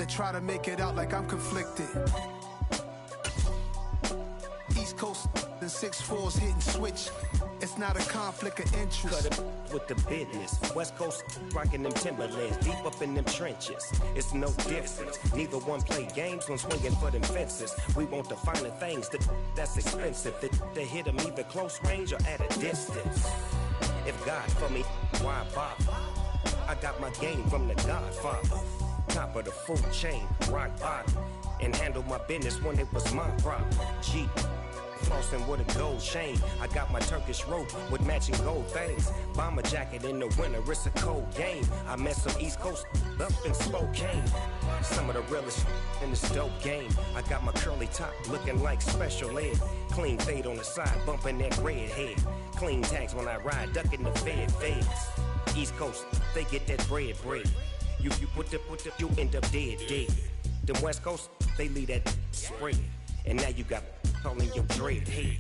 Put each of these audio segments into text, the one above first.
They try to make it out like I'm conflicted. East Coast and 6'4's hitting switch. It's not a conflict of interest. Cut it with the business. West Coast rocking them Timberlands, deep up in them trenches. It's no difference. Neither one play games when swinging for them fences. We want the finer things that's expensive. They hit them either close range or at a distance. If God for me, why bother? I got my game from the Godfather. Top of the food chain, rock bottom. And handle my business when it was my problem. G. Flossing with a gold chain. I got my Turkish rope with matching gold things. Bomber jacket in the winter, it's a cold game. I met some East Coast up in Spokane. Some of the realest in this dope game. I got my curly top looking like special ed. Clean fade on the side, bumping that red head. Clean tags when I ride, ducking the feds. East Coast, they get that bread. You put the, you end up dead. Them West Coast, they leave that spread. And now you got calling your dread head.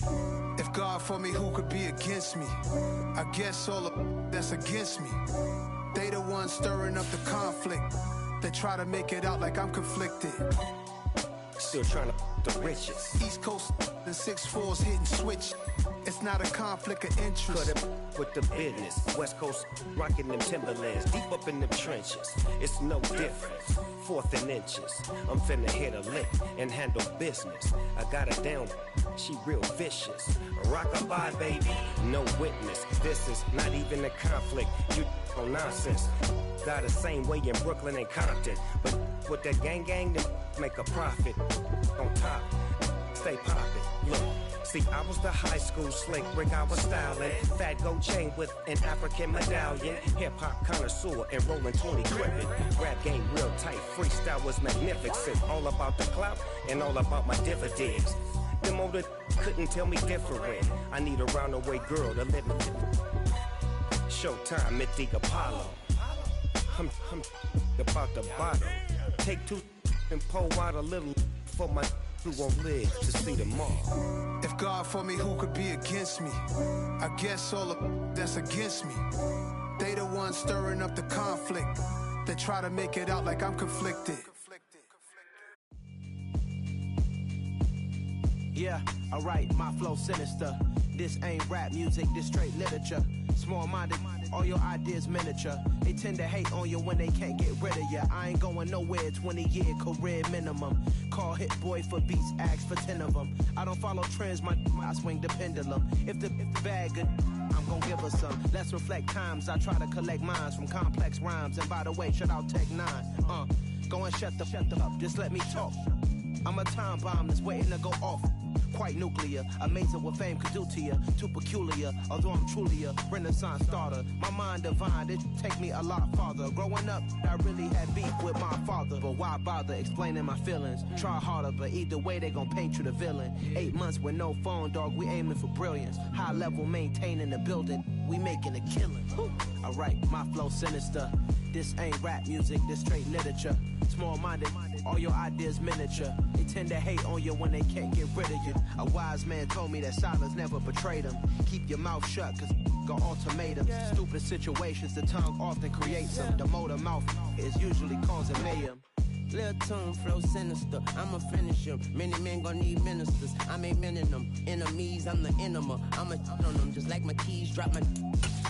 If God for me, who could be against me? I guess all the that's against me. They the ones stirring up the conflict. They try to make it out like I'm conflicted. Still trying to the riches. East Coast and 6'4's hitting switch. It's not a conflict of interest. Cut it with the business. West Coast rocking them Timberlands, deep up in them trenches. It's no difference. Fourth and inches. I'm finna hit a lick and handle business. I got her down, she real vicious. Rock-a-bye, baby, no witness. This is not even a conflict. You on nonsense. Die the same way in Brooklyn and Compton. But with that gang, then make a profit. On top, stay poppin'. Look. See, I was the high school slick Rick, I was styling. Fat gold chain with an African medallion. Hip-hop connoisseur and rolling 20 crippin'. Rap game real tight, freestyle was magnificent. All about the clout and all about my dividends. Them older couldn't tell me different. I need a roundaway girl to let me. Showtime at the Apollo. I'm about the bottle. Take two and pour out a little for my who won't live to see tomorrow. If God for me, who could be against me? I guess all the that's against me. They the ones stirring up the conflict. They try to make it out like I'm conflicted. Yeah, alright, my flow sinister. This ain't rap music, this straight literature. Small-minded, all your ideas miniature. They tend to hate on you when they can't get rid of you. I ain't going nowhere, 20-year career minimum. Call Hit Boy for beats, ask for 10 of them. I don't follow trends, I swing the pendulum. If the bag good, I'm gon' give her some. Let's reflect times, I try to collect minds from complex rhymes. And by the way, shout out Tech 9. Go and shut the up, just let me talk. I'm a time bomb that's waiting to go off. Quite nuclear, amazing what fame could do to you. Too peculiar, although I'm truly a renaissance starter. My mind divine, it take me a lot farther. Growing up, I really had beef with my father. But why bother explaining my feelings? Try harder, but either way they gon' paint you the villain. 8 months with no phone, dog, we aiming for brilliance. High level maintaining the building, we making a killing. Alright, my flow sinister. This ain't rap music, this straight literature. Small-minded, all your ideas miniature. They tend to hate on you when they can't get rid of you. A wise man told me that silence never betrayed him. Keep your mouth shut, cause got ultimatums. Stupid situations, the tongue often creates them. The motor mouth is usually causing mayhem. Lil' tune, flow sinister, I'ma finish him. Many men gon' need ministers, I make men in them. Enemies, I'm the enema, I'ma on them. Just like my keys, drop my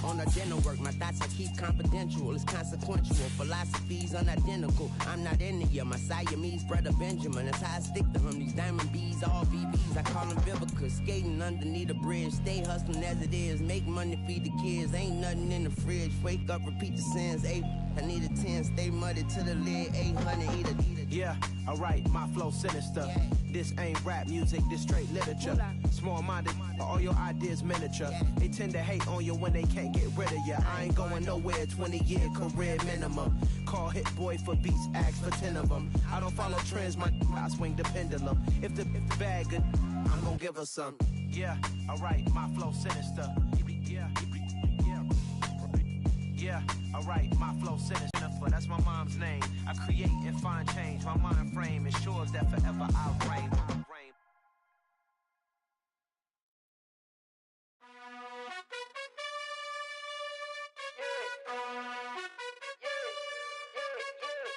on the dinner work. My thoughts I keep confidential, it's consequential. Philosophies unidentical, I'm not into you. My Siamese brother Benjamin, that's how I stick to him. These diamond bees, all BBs, I call them Vivica. Skating underneath the bridge, stay hustling as it is. Make money, feed the kids, ain't nothing in the fridge. Wake up, repeat the sins, 8, I need a 10. Stay muddy to the lid, 800, eat a. Yeah, alright, my flow sinister. This ain't rap music, this straight literature. Small-minded, all your ideas miniature. They tend to hate on you when they can't get rid of you. I ain't going nowhere, 20-year career minimum. Call Hit Boy for beats, ask for 10 of them. I don't follow trends, I swing the pendulum. If the bag good, I'm gon' give her some. Yeah, alright, my flow sinister. Yeah, alright, my flow sinister. That's my mom's name. I create and find change. My mind frame ensures that forever I'll reign.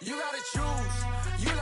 You gotta choose. You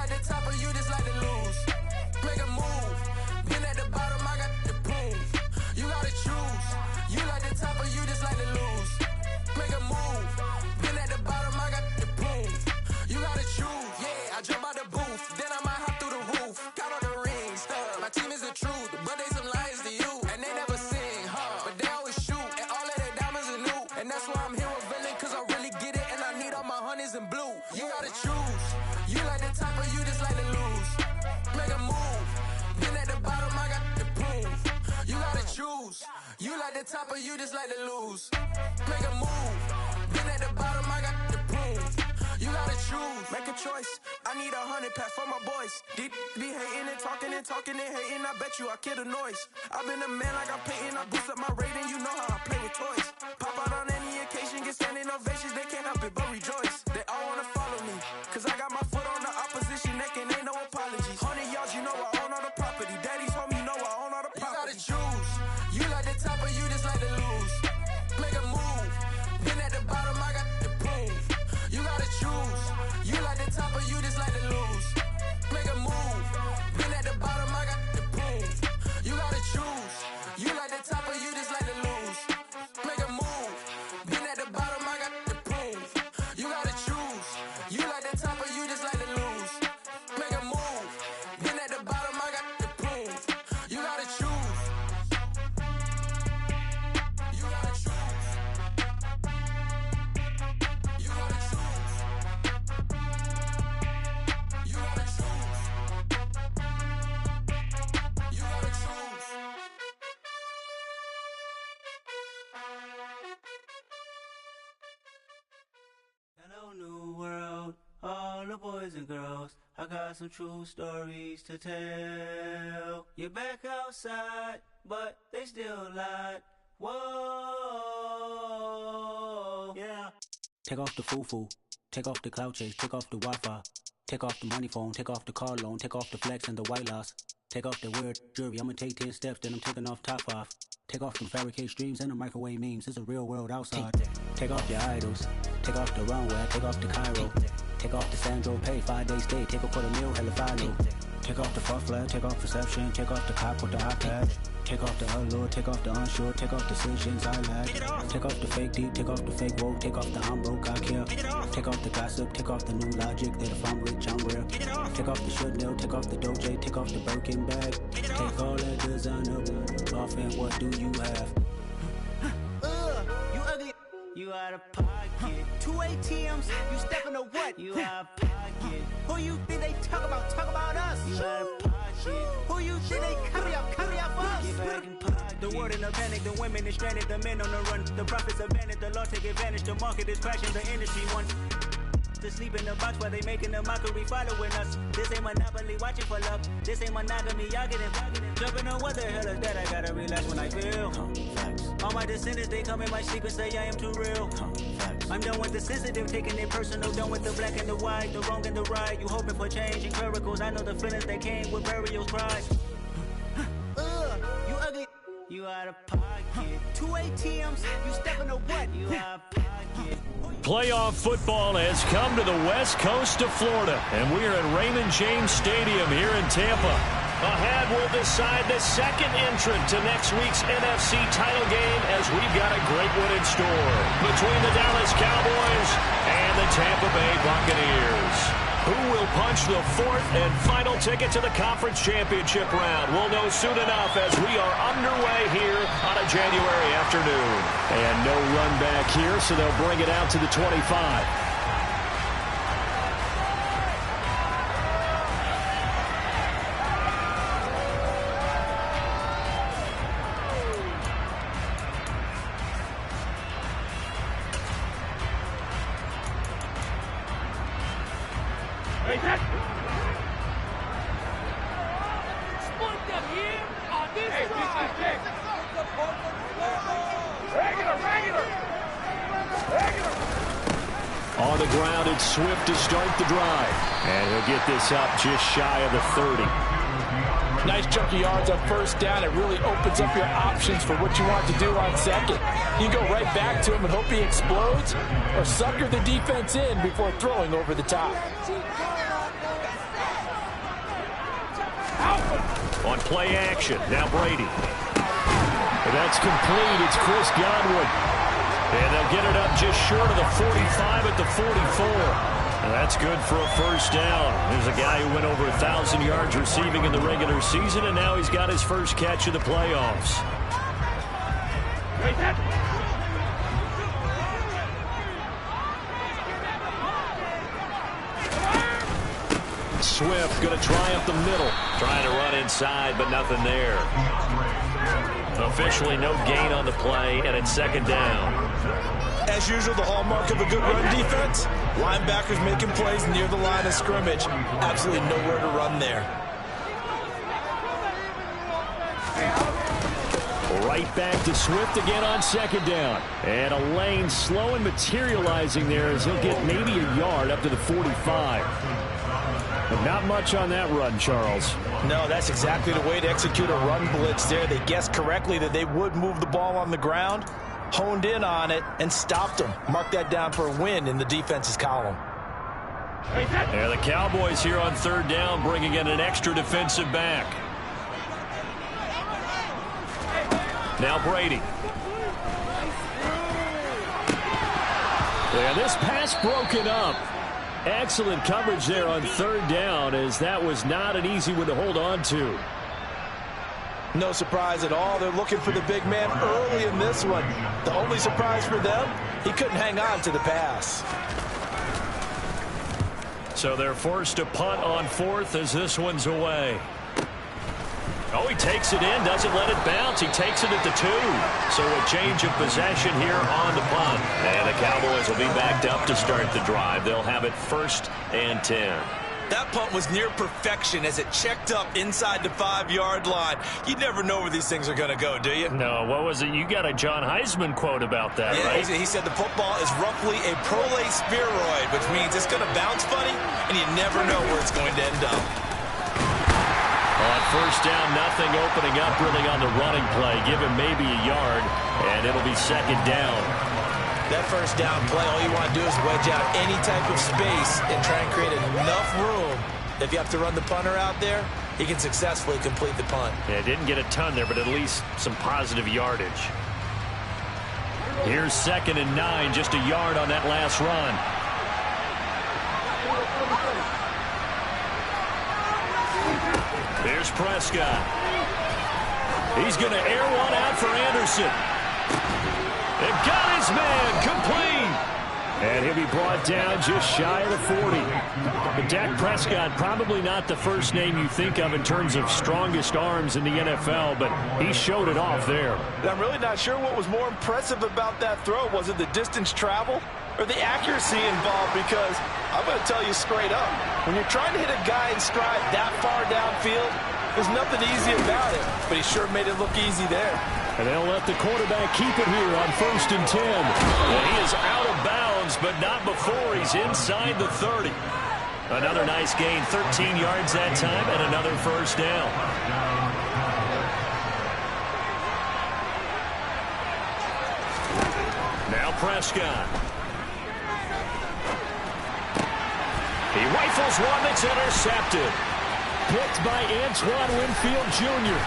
top of you just like to lose. Make a move. Been at the bottom, I got the prove. You gotta choose. Make a choice. I need 100 pass for my boys. Deep be hating and talking and hating. I bet you I kill the noise. I've been a man like I'm painting. I boost up my rating. You know how I play with toys. Pop out on any occasion, get standing ovations. They can't help it but rejoice. They all wanna follow me, cause I got my foot on the opposition neck and ain't no apologies. 100 yards, you know I own all the property. Daddy's home, you know I own all the property. You gotta choose. You like the top or you just like to lose. Make a move. Been at the bottom, I got the proof. You gotta choose. You like the top or you just like to lose. Make a move. Been at the bottom, I got the proof. You gotta choose. You like the top or you just like to lose. Make a move. Been at the bottom, I got the proof. You gotta choose. You like the top or you just like to lose. Make a move. Been at the bottom, I got the proof. You gotta choose. You gotta choose. You gotta choose. You gotta choose. You gotta choose. Hello, new world, all the boys and girls. I got some true stories to tell. You're back outside, but they still lied. Whoa, yeah. Take off the foo-foo, take off the cloud chase, take off the Wi-Fi, take off the money phone, take off the car loan, take off the flex and the white loss, take off the weird jewelry. I'ma take 10 steps, then I'm taking off top 5. Take off them fabricated streams and the microwave memes. It's a real world outside. Take off your idols, take off the runway, take off the Cairo, take off the Sandro Pay, 5-day stay, take a $250,000, hella final. Take off the far flag, take off perception, take off the cop with the iPad. Take off the allure, take off the unsure, take off decisions I lack. Take off the fake deep, take off the fake woke, take off the I'm broke, I care. Take off the gossip, take off the new logic that if I'm rich, I'm rare. Take off the Chanel, take off the Doja, take off the Birkin bag. Take all that designer off and what do you have? You ugly. You out of pocket. 2 ATMs, you stepping to what? You out of pocket. Who you think they talk about? Talk about us. You out of pocket. Who you think they copy up for Get us? back in pocket. The world in a panic, the women is stranded, the men on the run. The profits abandoned, the law take advantage. The market is crashing, the industry wants to sleep in the box while they making a mockery following us. This ain't Monopoly, watching for love. This ain't monogamy, y'all getting jumping on what the hell is that? I gotta relax when I feel. All my descendants, they come in my sleep and say I am too real. I'm done with the sensitive, taking it personal. Done with the black and the white, the wrong and the right. You hoping for change and miracles. I know the feelings that came with burials, pride. You ugly. You out of pocket. 2 ATMs, you stepping to what? You out of pocket. Playoff football has come to the west coast of Florida, and we are at Raymond James Stadium here in Tampa. Ahead, we'll decide the second entrant to next week's NFC title game, as we've got a great one in store between the Dallas Cowboys and the Tampa Bay Buccaneers. Who will punch the fourth and final ticket to the conference championship round? We'll know soon enough as we are underway here on a January afternoon. And no run back here, so they'll bring it out to the 25. On the ground, it's Swift to start the drive. And he'll get this up just shy of the 30. Nice chunk of yards on first down. It really opens up your options for what you want to do on second. You can go right back to him and hope he explodes, or sucker the defense in before throwing over the top. On play action, now Brady. And that's complete. It's Chris Godwin. And they'll get it up just short of the 45 at the 44. And that's good for a first down. There's a guy who went over 1,000 yards receiving in the regular season, and now he's got his first catch of the playoffs. Swift going to try up the middle. Trying to run inside, but nothing there. Officially no gain on the play, and it's second down. As usual, the hallmark of a good run defense, linebackers making plays near the line of scrimmage. Absolutely nowhere to run there. Right back to Swift again on second down. And a lane slow and materializing there as he'll get maybe a yard up to the 45. But not much on that run, Charles. No, that's exactly the way to execute a run blitz there. They guessed correctly that they would move the ball on the ground, honed in on it, and stopped them. Mark that down for a win in the defense's column. Yeah, the Cowboys here on third down bringing in an extra defensive back. Now Brady. Yeah, this pass broken up. Excellent coverage there on third down, as that was not an easy one to hold on to. No surprise at all. They're looking for the big man early in this one. The only surprise for them, he couldn't hang on to the pass. So they're forced to punt on fourth as this one's away. Oh, he takes it in, doesn't let it bounce. He takes it at the 2. So a change of possession here on the punt. And the Cowboys will be backed up to start the drive. They'll have it 1st and 10. That punt was near perfection as it checked up inside the 5-yard line. You never know where these things are going to go, do you? No, what was it? You got a John Heisman quote about that, yeah, right? He said the football is roughly a prolate spheroid, which means it's going to bounce funny, and you never know where it's going to end up. On first down, nothing opening up really on the running play. Give him maybe a yard, and it'll be second down. That first down play, all you want to do is wedge out any type of space and try and create enough room. If you have to run the punter out there, he can successfully complete the punt. Yeah, didn't get a ton there, but at least some positive yardage. Here's 2nd and 9, just a yard on that last run. There's Prescott. He's going to air one out for Anderson. And got his man complete. And he'll be brought down just shy of the 40. But Dak Prescott, probably not the first name you think of in terms of strongest arms in the NFL, but he showed it off there. I'm really not sure what was more impressive about that throw. Was it the distance travel or the accuracy involved? Because I'm going to tell you straight up, when you're trying to hit a guy in stride that far downfield, there's nothing easy about it. But he sure made it look easy there. And they'll let the quarterback keep it here on 1st and 10. And he is out of bounds, but not before he's inside the 30. Another nice gain, 13 yards that time, and another first down. Now Prescott. He rifles one that's intercepted. Picked by Antoine Winfield Jr.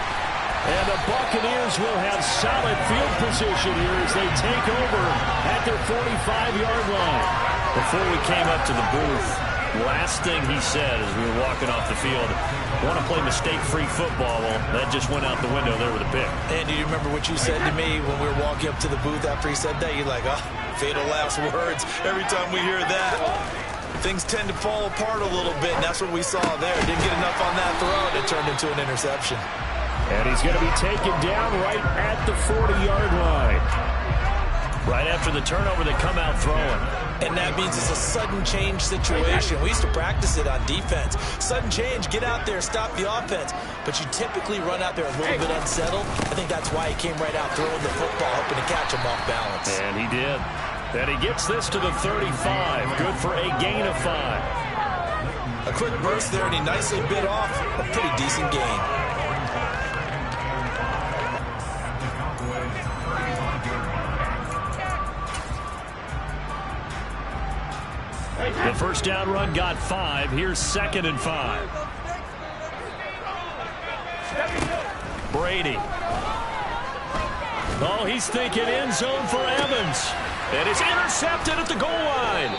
And the Buccaneers will have solid field position here as they take over at their 45-yard line. Before we came up to the booth, last thing he said as we were walking off the field, want to play mistake-free football. Well, that just went out the window there with a pick. And do you remember what you said to me when we were walking up to the booth after he said that? You're like, oh, fatal last words. Every time we hear that, things tend to fall apart a little bit, and that's what we saw there. Didn't get enough on that throw, and it turned into an interception. And he's going to be taken down right at the 40-yard line. Right after the turnover, they come out throwing. And that means it's a sudden change situation. We used to practice it on defense. Sudden change, get out there, stop the offense. But you typically run out there a little bit unsettled. I think that's why he came right out throwing the football, hoping to catch him off balance. And he did. And he gets this to the 35. Good for a gain of 5. A quick burst there, and he nicely bit off a pretty decent gain. The first down run got 5. Here's 2nd and 5. Brady. Oh, he's thinking end zone for Evans. And it's intercepted at the goal line.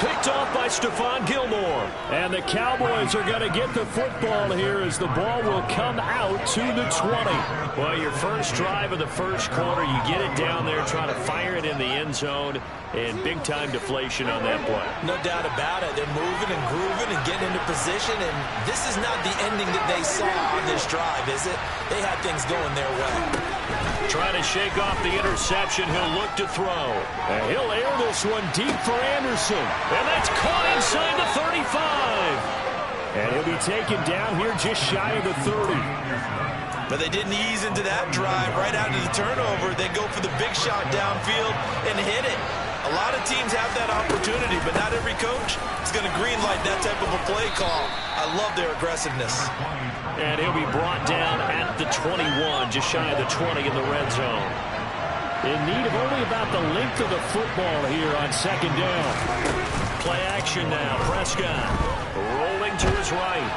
picked off by Stephon Gilmore. And the Cowboys are going to get the football here as the ball will come out to the 20. Well, your first drive of the first quarter, you get it down there, try to fire it in the end zone, and big-time deflation on that play. No doubt about it. They're moving and grooving and getting into position, and this is not the ending that they saw on this drive, is it? They had things going their way. Trying to shake off the interception. He'll look to throw. And he'll air this one deep for Anderson. And that's caught inside the 35. And he'll be taken down here just shy of the 30. But they didn't ease into that drive right out of the turnover. They go for the big shot downfield and hit it. A lot of teams have that opportunity, but not every coach is going to greenlight that type of a play call. I love their aggressiveness. And he'll be brought down at the 21, just shy of the 20 in the red zone. In need of only about the length of the football here on second down. Play action now. Prescott rolling to his right.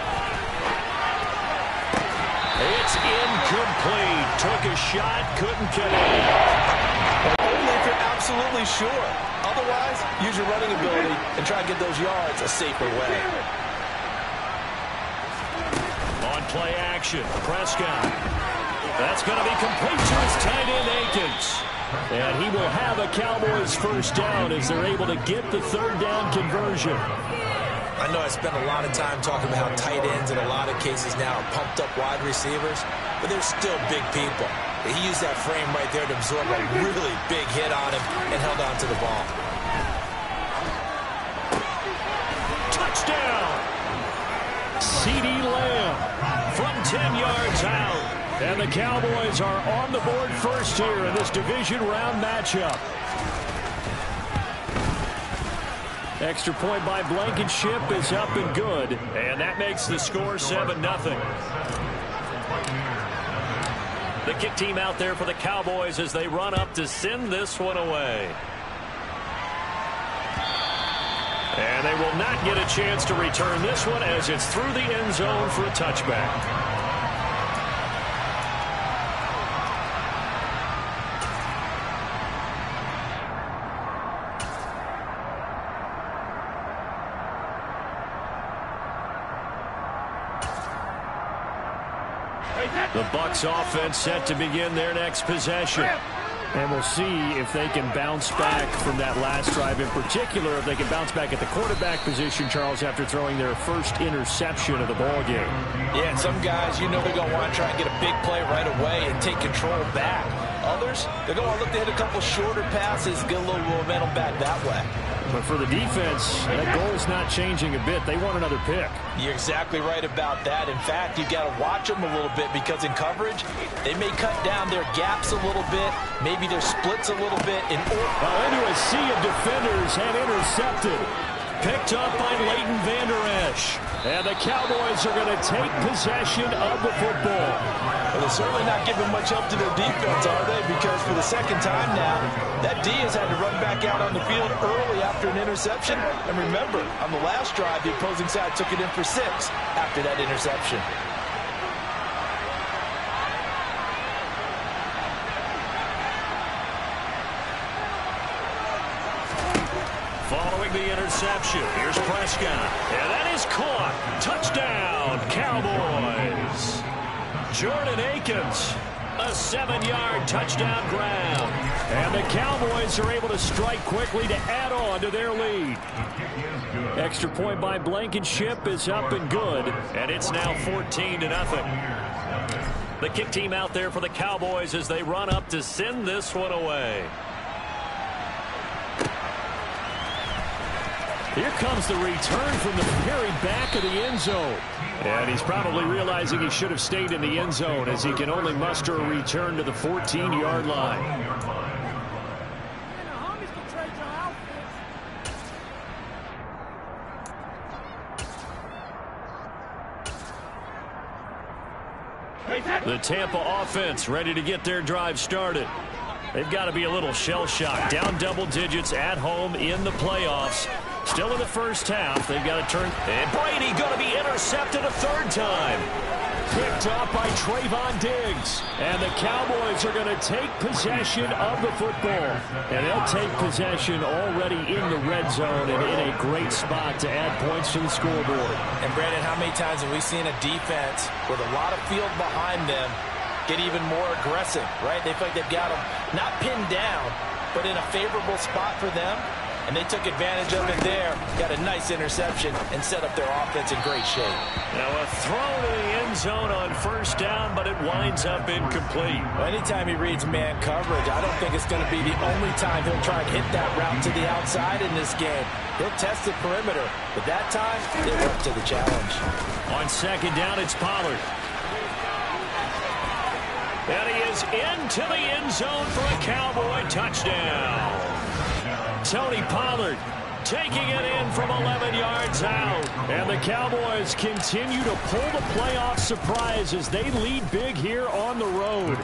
It's incomplete. Took a shot, couldn't connect. Only if you're absolutely sure. Otherwise, use your running ability and try to get those yards a safer way. On play action, Prescott. That's going to be complete to his tight end, Akins. And he will have a Cowboys first down as they're able to get the third down conversion. I know I spent a lot of time talking about how tight ends in a lot of cases now are pumped up wide receivers, but they're still big people. He used that frame right there to absorb a really big hit on him and held on to the ball. Touchdown! CeeDee Lamb from 10 yards out. And the Cowboys are on the board first here in this division round matchup. Extra point by Blankenship is up and good. And that makes the score 7-0. The kick team out there for the Cowboys as they run up to send this one away. And they will not get a chance to return this one as it's through the end zone for a touchback. The Bucs offense set to begin their next possession. And we'll see if they can bounce back from that last drive, in particular if they can bounce back at the quarterback position, Charles, after throwing their first interception of the ball game. Yeah, and some guys, you know they're going to want to try and get a big play right away and take control back. Others, they're going to look to hit a couple shorter passes, get a little momentum back that way. But for the defense, that goal's not changing a bit. They want another pick. You're exactly right about that. In fact, you've got to watch them a little bit because in coverage, they may cut down their gaps a little bit, maybe their splits a little bit. Into a sea of defenders and intercepted. Picked up by Leighton Vander Esch. And the Cowboys are going to take possession of the football. Well, they're certainly not giving much help to their defense, are they? Because for the second time now, that D has had to run back out on the field early after an interception. And remember, on the last drive, the opposing side took it in for 6 after that interception. Following the interception, here's Prescott. And that is caught. Touchdown, Cowboys. Jordan Akins, a 7-yard touchdown grab. And the Cowboys are able to strike quickly to add on to their lead. Extra point by Blankenship is up and good. And it's now 14-0. The kick team out there for the Cowboys as they run up to send this one away. Here comes the return from the very back of the end zone. And he's probably realizing he should have stayed in the end zone as he can only muster a return to the 14-yard line. The Tampa offense ready to get their drive started. They've got to be a little shell-shocked. Down double digits at home in the playoffs. Still in the first half. They've got to turn. And Brady going to be intercepted a third time. picked up by Trayvon Diggs. And the Cowboys are going to take possession of the football. And they'll take possession already in the red zone and in a great spot to add points to the scoreboard. And Brandon, how many times have we seen a defense with a lot of field behind them get even more aggressive, right? They feel like they've got them not pinned down, but in a favorable spot for them. And they took advantage of it there, got a nice interception, and set up their offense in great shape. Now a throw to the end zone on first down, but it winds up incomplete. Well, anytime he reads man coverage, I don't think it's going to be the only time he'll try and hit that route to the outside in this game. He'll test the perimeter, but that time, they're up to the challenge. On second down, it's Pollard. And he is into the end zone for a Cowboy touchdown. Tony Pollard taking it in from 11 yards out. And the Cowboys continue to pull the playoff surprise as they lead big here on the road.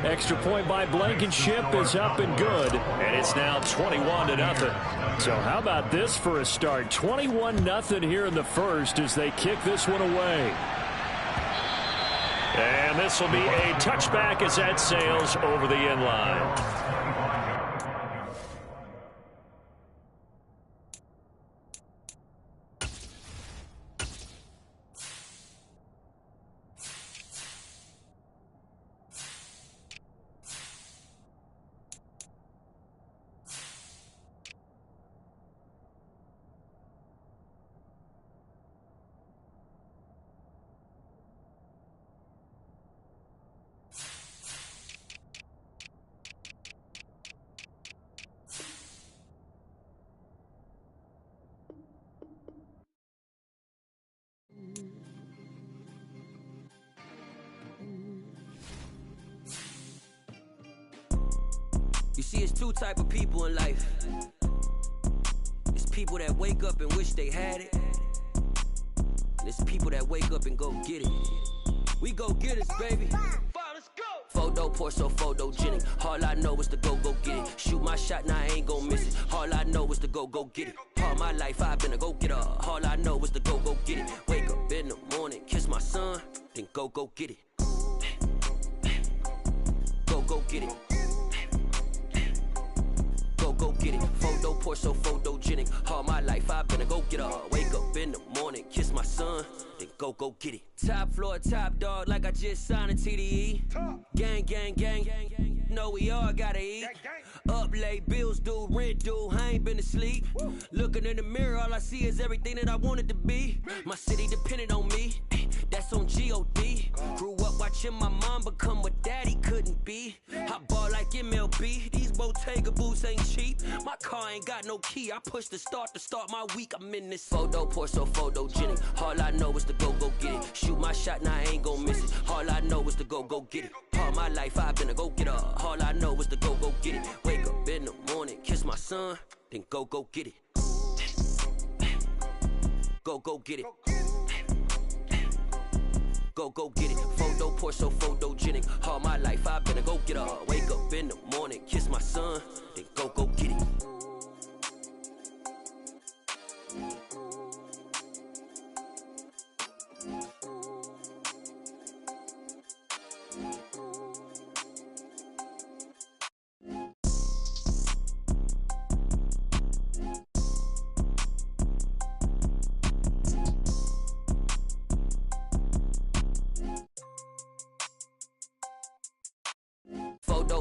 Extra point by Blankenship is up and good. And it's now 21-0. So how about this for a start? 21-0 here in the first as they kick this one away. And this will be a touchback as that sails over the end line. You see, it's two type of people in life. It's people that wake up and wish they had it. And it's people that wake up and go get it. We go get it, baby. Photo pour so photogenic. All I know is to go get it. Shoot my shot, now I ain't gon' miss it. All I know is to go get it. All my life I've been a go-getter. All I know is to go get it. Wake up in the morning, kiss my son, then go get it. Go get it. Go get it. Photo pour so photogenic. All my life I've been a go-getter. Wake up in the morning, kiss my son, then go get it. Top floor, top dog, like I just signed a TDE. Gang. Know we all gotta eat. Up late, bills due, rent due, I ain't been asleep. Looking in the mirror, all I see is everything that I wanted to be. My city depended on me, that's on G.O.D. Grew up watching my mom become what daddy couldn't be. I ball like MLB, these Bottega boots ain't cheap. My car ain't got no key, I push the start to start my week. I'm in this photo pour so photogenic. All I know is to go get it. Shoot my shot, now I ain't gon' miss it. All I know is to go get it. All my life I've been a go-getter. All I know is to go get it. Wake up in the morning, kiss my son, then go get it. Go get it. Go get it. Photo pour so photogenic. All my life I've been a go-getter. Wake up in the morning, kiss my son, then go get it.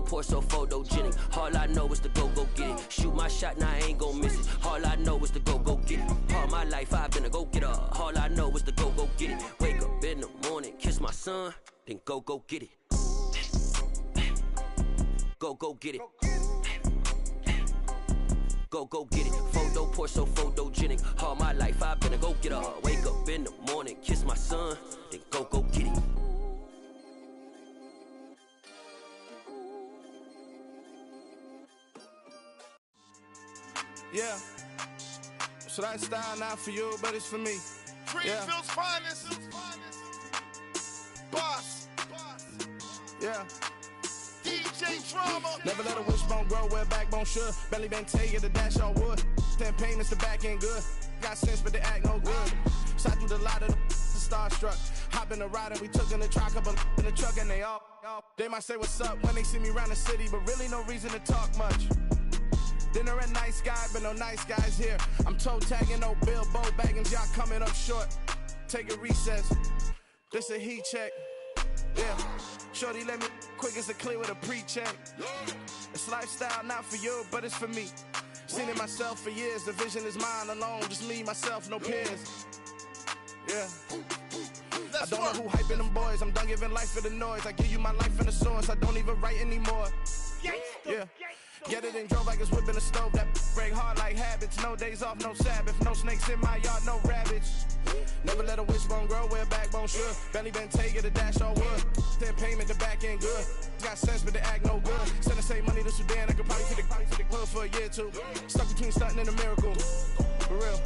Pour so photogenic. All I know is to go get it. Shoot my shot, now I ain't gon' miss it. All I know is to go get it. All my life I've been a go-getter. All I know is to go get it. Wake up in the morning, kiss my son, then go get it. Go get it. Go get it. Photo pour so photogenic. All my life I've been a go-getter. Wake up in the morning, kiss my son, then go get it. Yeah, so that style not for you, but it's for me. Greenfield's finest. Boss. Yeah. DJ Drama. Never let a wishbone grow where a backbone should. Belly been tell you the dash on wood. 10 payments, the back end good. Got sense, but they act no good. Shot through the lot of the starstruck. Hop in the ride and we took in the truck up in the truck and they all. They might say what's up when they see me around the city, but really no reason to talk much. Dinner at Nice Guy, but no nice guys here. I'm toe tagging, no Bilbo Baggins, y'all coming up short. Take a recess. This a heat check. Yeah. Shorty let me quick as a clear with a pre-check. It's lifestyle, not for you, but it's for me. Seen it myself for years. The vision is mine alone. Just me, myself, no peers. Yeah. I don't know who hyping them boys. I'm done giving life for the noise. I give you my life in the source. I don't even write anymore. Yeah. Get it and drove like it's whipping a stove. That break hard like habits. No days off, no Sabbath. No snakes in my yard, no rabbits. Never let a wishbone grow where a backbone should. Belly been take it, a dash all wood. Then payment, the back end good. Got sense, but they act no good. Send the same money to Sudan. I could probably take the hood for a year or two. Stuck between stunting and a miracle. For real.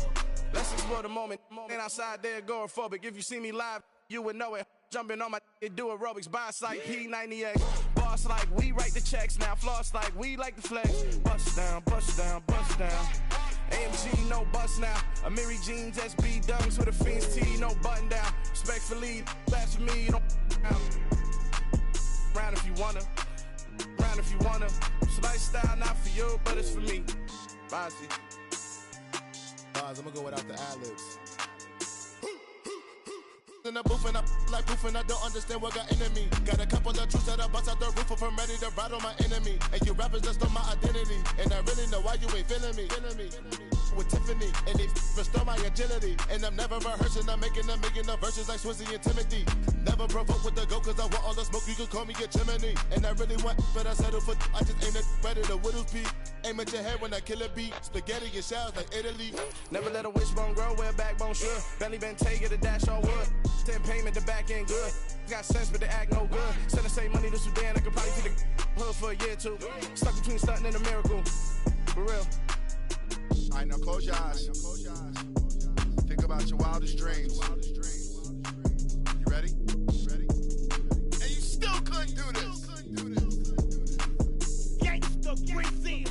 Let's explore the moment. Ain't outside there agoraphobic. If you see me live, you would know it. Jumping on my do aerobics, boss like P90X. Boss like we write the checks now. Floss like we like the flex. Bust down, bust down, bust down. AMG, no bust now. Amiri jeans, SB dunks with a Fiends T, no button down. Respectfully, that's for me, you don't round if you wanna. Round if you wanna. It's lifestyle, not for you, but it's for me. Bossy. I'm gonna go without the ad-libs. In the booth and I like proof and I don't understand what got into me. Got a couple of truths that I bust out the roof if I'm ready to ride on my enemy. And you rappers just on my identity. And I really know why you ain't feeling me. With Tiffany, and they restore my agility. And I'm never rehearsing, I'm making the verses like Swizzy and Timothy. Never provoke with the go, cause I want all the smoke, you can call me a chimney. And I really want, but I settle for, I just aim at better the Whittles Peak. Aim at your head when I kill a beat. Spaghetti and shells like Italy. Never let a wishbone grow where a backbone should. Belly been take it, a dash all wood. 10 payment, the back end good. Got sense, but they act no good. Send the same money to Sudan, I could probably take the hood for a year or two. Stuck between stunting and a miracle. For real. Alright, now close your eyes. Think about your wildest dreams. You ready? And you still couldn't do this. Gangsta Brazil.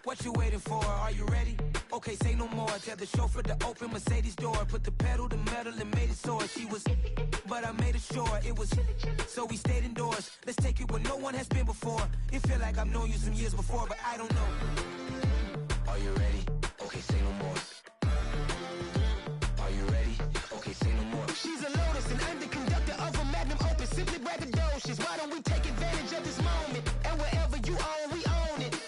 What you waiting for? Are you ready? Okay, say no more. Tell the chauffeur to open Mercedes door. Put the pedal to metal and made it soar. She was, but I made it sure it was. So we stayed indoors. Let's take it where no one has been before. It feel like I've known you some years before, but I don't know. Are you ready? Okay, say no more. Are you ready? Okay, say no more. She's a Lotus and I'm the conductor of a Magnum Opus. Simply braggadocious. Why don't we take advantage of this moment? And wherever you own, we own it.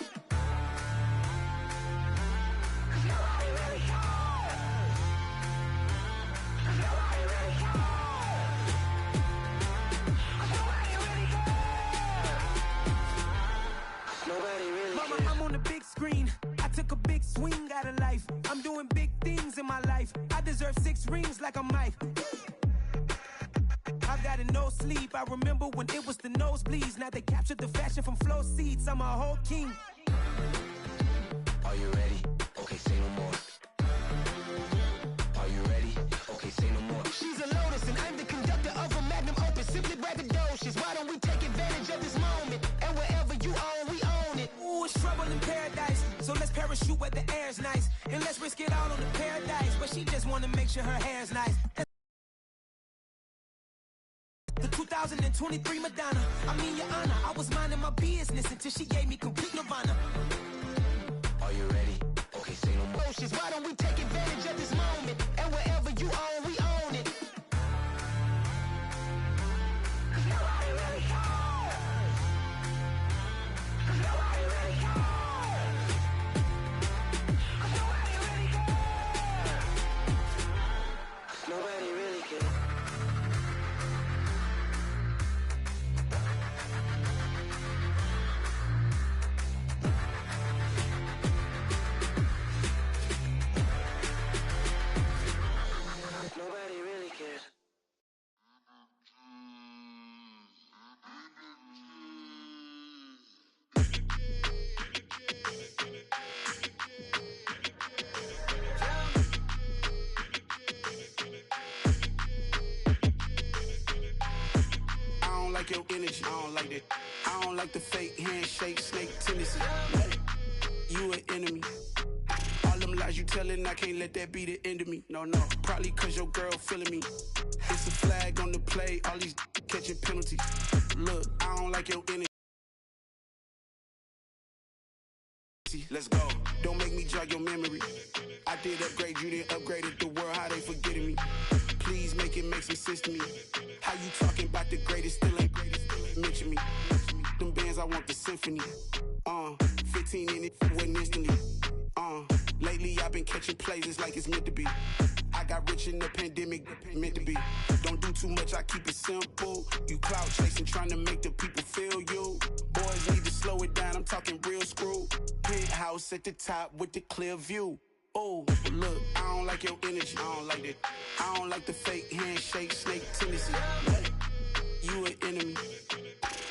Mama, I'm on the big screen. I took a big swing out of life. I'm doing big things in my life. I deserve 6 rings like I'm Mike. I've got no sleep. I remember when it was the nosebleeds. Now they captured the fashion from flow seats. I'm a whole king. Are you ready? Okay, say no more. Are you ready? Okay, say no more. She's a Lotus and I'm the conductor of a Magnum Opus. Simply braggadocious. Why don't we take advantage of this moment? And wherever you own, we own it. Ooh, it's trouble in paradise. So let's parachute where the air's nice. And let's risk it all on the paradise. But she just wanna make sure her hair's nice. The 2023 Madonna. I mean, Your Honor, I was minding my business until she gave me complete nirvana. Are you ready? Okay, say no more. Why don't we take advantage of this moment? And wherever you own, we own it. Nobody really cares. Nobody really cares. Nobody really cares. Nobody really cares. like your energy. I don't like that. I don't like the fake handshake, snake tendency. You an enemy. All them lies you telling, I can't let that be the end of me. No, probably cause your girl feeling me. It's a flag on the play, all these catching penalties. Look, I don't like your energy. Let's go. Don't make me jog your memory. I did upgrade you, then upgraded the world. How they forgetting me? Please make it make some sense to me. How you talking about the greatest, still ain't mention me. Them bands, I want the symphony. 15 in it, wasn't instantly. Lately I've been catching plays, it's like it's meant to be. I got rich in the pandemic, meant to be. Don't do too much, I keep it simple. You clout chasing, trying to make the people feel you. Boys need to slow it down, I'm talking real screw. Penthouse at the top with the clear view. Oh, look, I don't like your energy. I don't like that. I don't like the fake handshake, snake tendency. You an enemy.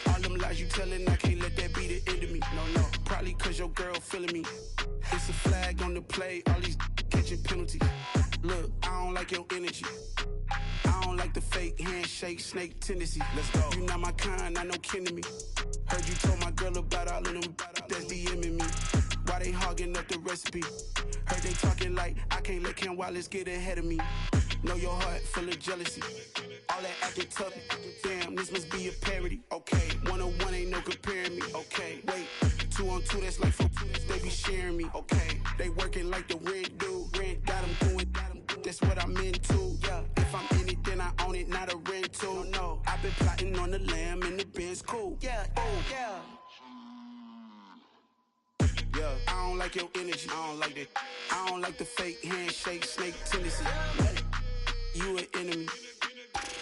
All them lies you telling, I can't let that be the end of me. No, probably cause your girl feeling me. It's a flag on the play, all these catching penalties. Look, I don't like your energy. I don't like the fake handshake, snake tendency. Let's go. You not my kind, I know kin to me. Heard you told my girl about all of them that's DMing me. Why they hogging up the recipe? Heard they talking like I can't let Ken Wallace get ahead of me. Know your heart full of jealousy. All that acting tough, damn, this must be a parody. Okay, 1-on-1 ain't no comparing me. Okay, wait, 2-on-2, that's like 4, they be sharing me. Okay, they working like the rent do. Rent got them doing, that's what I'm into. Yeah, if I'm in it, then I own it, not a rental. No, I've been plotting on the lamb and the Benz cool. Yeah, yeah. Yeah, I don't like your energy. I don't like that. I don't like the fake handshake, snake tendency. You an enemy.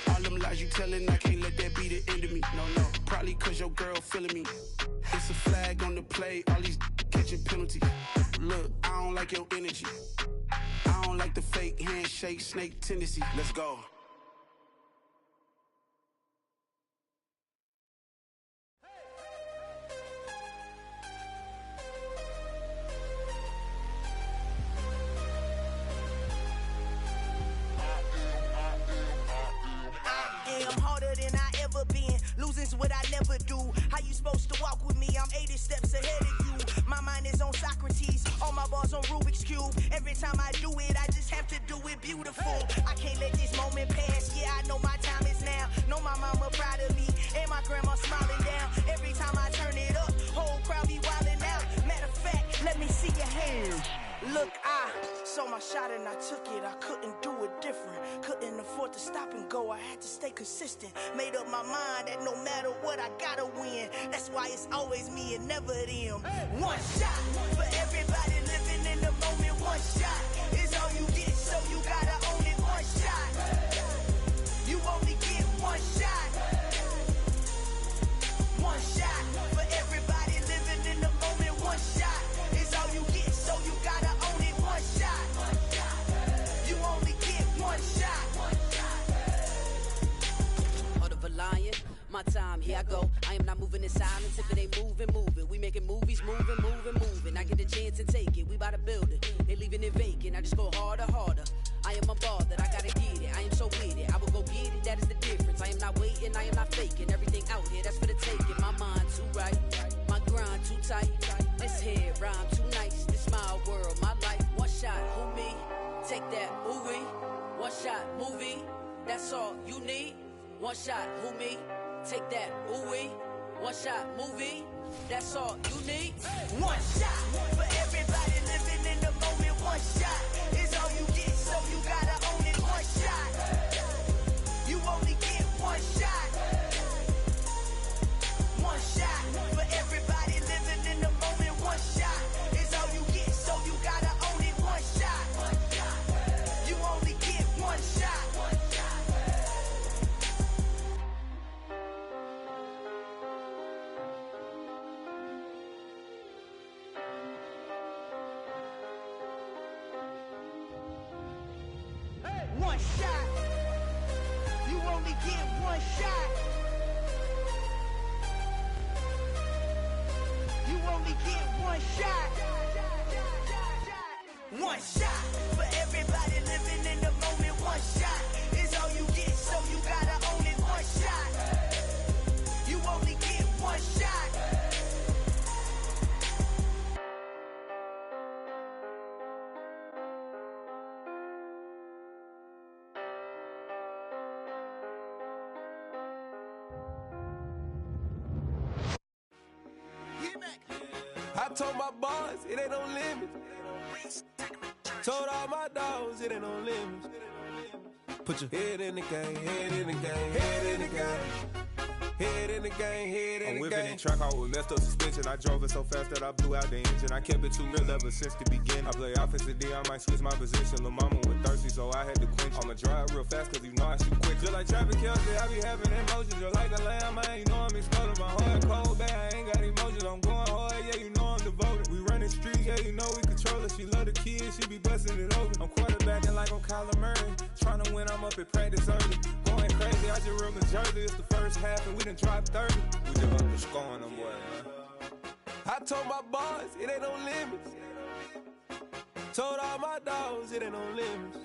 All them lies you telling, I can't let that be the end of me. No, probably cause your girl feeling me. It's a flag on the play, all these catching penalties. Look, I don't like your energy. I don't like the fake handshake, snake tendency. Let's go. Losing's what I never do. How you supposed to walk with me? I'm 80 steps ahead of you. My mind is on Socrates, all my bars on Rubik's Cube. Every time I do it, I just have to do it beautiful. I can't let this moment pass. Yeah, I know my time is now. Know my mama proud of me, and my grandma smiling down. Every time I turn it up, whole crowd be wildin' out. Matter of fact, let me see your hands. Look, I saw my shot and I took it. I couldn't do it different. Couldn't afford to stop and go. I had to stay consistent. Made up my mind that no matter what, I gotta win. That's why it's always me and never them. One shot for everybody living in the moment. One shot is all you get, so you gotta own it. One shot. You only get one shot. One shot for everybody living in the moment. One shot is all you get, so you gotta own it. One shot. You only get one shot. Heart of a lion, my time, here I go. I am not moving in silence. If it ain't moving, moving. We making movies, moving. I get a chance and take it. We bout to build it. They leaving it vacant. I just go harder. I am a ball that I gotta get it. I am so with it. I will go get it. That is the difference. I am not waiting. I am not faking. Everything out here, that's for the taking. My mind too right. My grind too tight. This head rhyme too nice. This my world, my life. One shot, who me? Take that, ooh-wee. One shot, movie. That's all you need. One shot, who me? Take that, ooh-wee. One shot, movie. That's all you need. One shot for everybody living in the moment. One shot is all you get, so you gotta own it. One shot. You only get one shot. One shot for everybody living in the moment. One shot is all you get, so you gotta own it. One shot. You only get one shot. One shot. You only get one shot. You only get one shot. One shot for everybody living in the moment. One shot is all you get, so you gotta own it. One shot. told my boys, it ain't no limits. Told all my dogs, it ain't no limits. Put your head in the game, head in the game, head in the game. Head in the game, head in the game. I'm whipping the track out with messed up suspension. I drove it so fast that I blew out the engine. I kept it too real ever since the beginning. I play offensive D, I might switch my position. Lil' mama was thirsty, so I had to quench. I'ma drive real fast, cause you know I shoot quick. Just like Travis Kelce, I be having emotions. Just like a lamb, man, you know I'm exploding. My heart cold, bad, I ain't got emotions. I'm going hard, yeah, you know I'm devoted. We running streets, yeah, you know we control it. She love the kids, she be busting it over. I'm quarterbacking like I'm Kyler Murray. Trying to win, I'm up at practice early. Going crazy, I just real Jersey. It's the first half and we done dropped 30. We just up to scoring them, boy, man. I told my boys, it ain't no limits. Told all my dogs, it ain't no limits.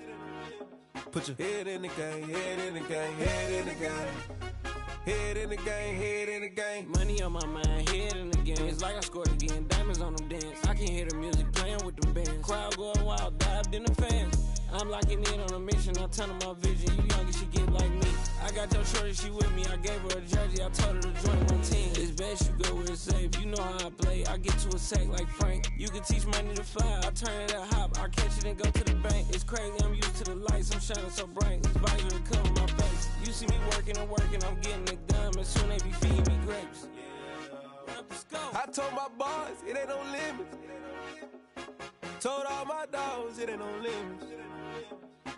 Put your head in the game, head in the game, head in the game. Head in the game, head in the game. Money on my mind, head in the game. It's like I scored again, diamonds on them dance. I can hear the music playing with them bands. Crowd going wild, dived in the fans. I'm locking in on a mission, I turn on my vision. You young, she get like me. I got your shorty, she with me. I gave her a jersey, I told her to join my team. It's best you go where it's safe. You know how I play. I get to a sack like Frank. You can teach money to fly. I turn it up hop. I catch it and go to the bank. It's crazy, I'm used to the lights. I'm shining so bright. This visor to cover my face. You see me working and working. I'm getting it done. And soon they be feeding me grapes. I told my boys, it ain't no limits. Told all my dogs, it ain't no limits.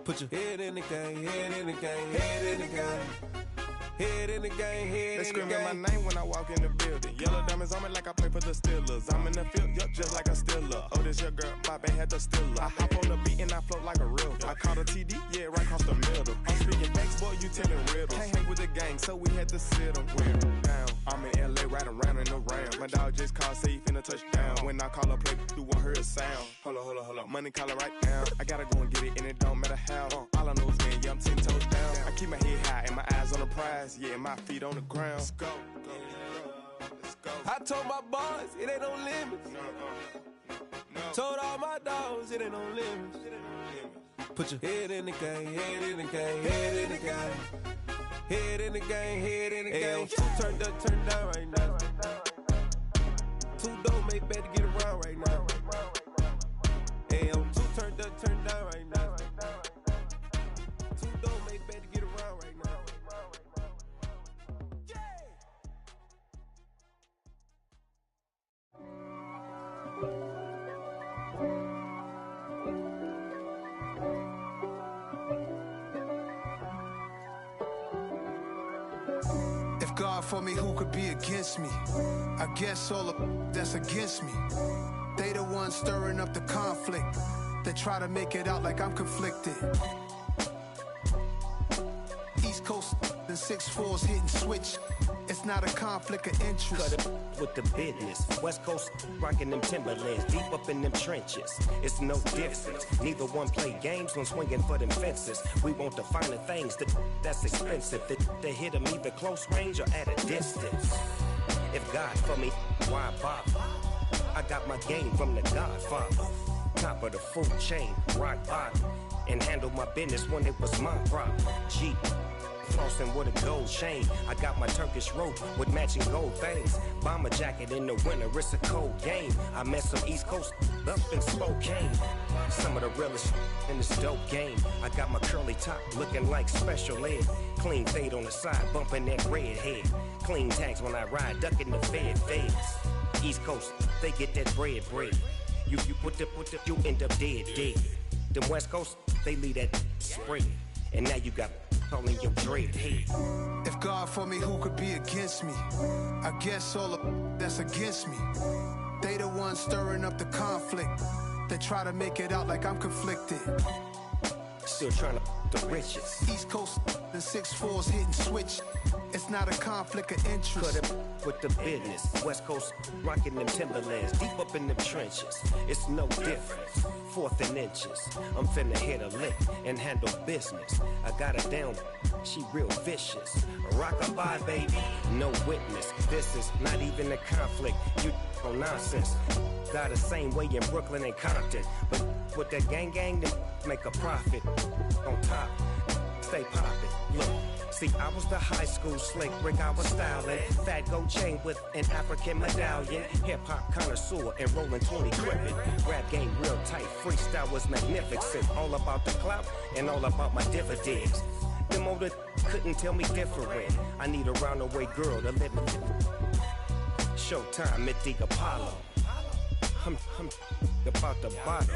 Put your head in the game, head in the game, head in the game. Head in the game, head in the game. They screaming my name when I walk in the building. Yellow diamonds on me like I play for the Steelers. I'm in the field, yup, just like a Steeler. Oh, this your girl, my band had the Steeler. I hop on the beat and I float like a real. I caught a TD, yeah, right across the middle. I'm speaking facts, boy, you telling riddles. Can't hang with the gang, so we had to sit them down. I'm in LA, riding around and around. My dog just called, say he finna touchdown. When I call a play, you won't hear a sound. Hold up, money calling right now. I gotta go and get it, and it don't matter how. All I know is man, yeah, I'm 10 toes down. I keep my head high and my eyes on the prize. Yeah, my feet on the ground. Let's go. Let's go. I told my boys, it ain't no limits. No. Told all my dogs, it ain't no limits. Put your head in the game, head in the game, head in the game. Head in the game, head in the game. Turned up, turned down right now. Two dope made better get around right now. Hey, I'm two turned up, turned down right now. Two dope made better get around right now. If God for me, who could be against me? I guess all of that's against me. They the ones stirring up the conflict. They try to make it out like I'm conflicted. East Coast and 6'4's hitting switch. It's not a conflict of interest. Cut it with the business. West Coast rocking them Timberlands, deep up in them trenches. It's no difference. Neither one play games when swinging for them fences. We want the finer things that's expensive. That hit them either close range or at a distance. If God for me, why bother? I got my game from the Godfather. Top of the food chain, rock bottom. And handle my business when it was my problem. Jeep. Flossing with a gold chain. I got my Turkish rope with matching gold things. Bomber jacket in the winter, it's a cold game. I met some East Coast up in Spokane. Some of the realest in this dope game. I got my curly top looking like special ed. Clean fade on the side, bumping that red head. Clean tags when I ride, ducking the feds. East Coast, they get that bread. You put you end up dead. Them West Coast, they leave that spread. And now you got calling your dread head. If God for me, who could be against me? I guess all of that's against me. They the ones stirring up the conflict. They try to make it out like I'm conflicted. Still trying to the riches. East Coast and 6'4's hitting switch. It's not a conflict of interest. Cut it with the business. West Coast rocking them Timberlands, deep up in them trenches. It's no difference. 4th and inches. I'm finna hit a lick and handle business. I got her down, she real vicious. Rock-a-bye, baby, no witness. This is not even a conflict. You on nonsense. Got the same way in Brooklyn and Compton. But with that gang, then make a profit. On top, stay poppin'. Look, See, I was the high school slick Rick, I was styling. Fat gold chain with an African medallion. Hip-hop connoisseur and rolling 20 gripping. Rap game real tight, freestyle was magnificent. All about the clout and all about my dividends. Them older couldn't tell me different. I need a roundaway girl to live with. Showtime at the Apollo. I'm about the bottom.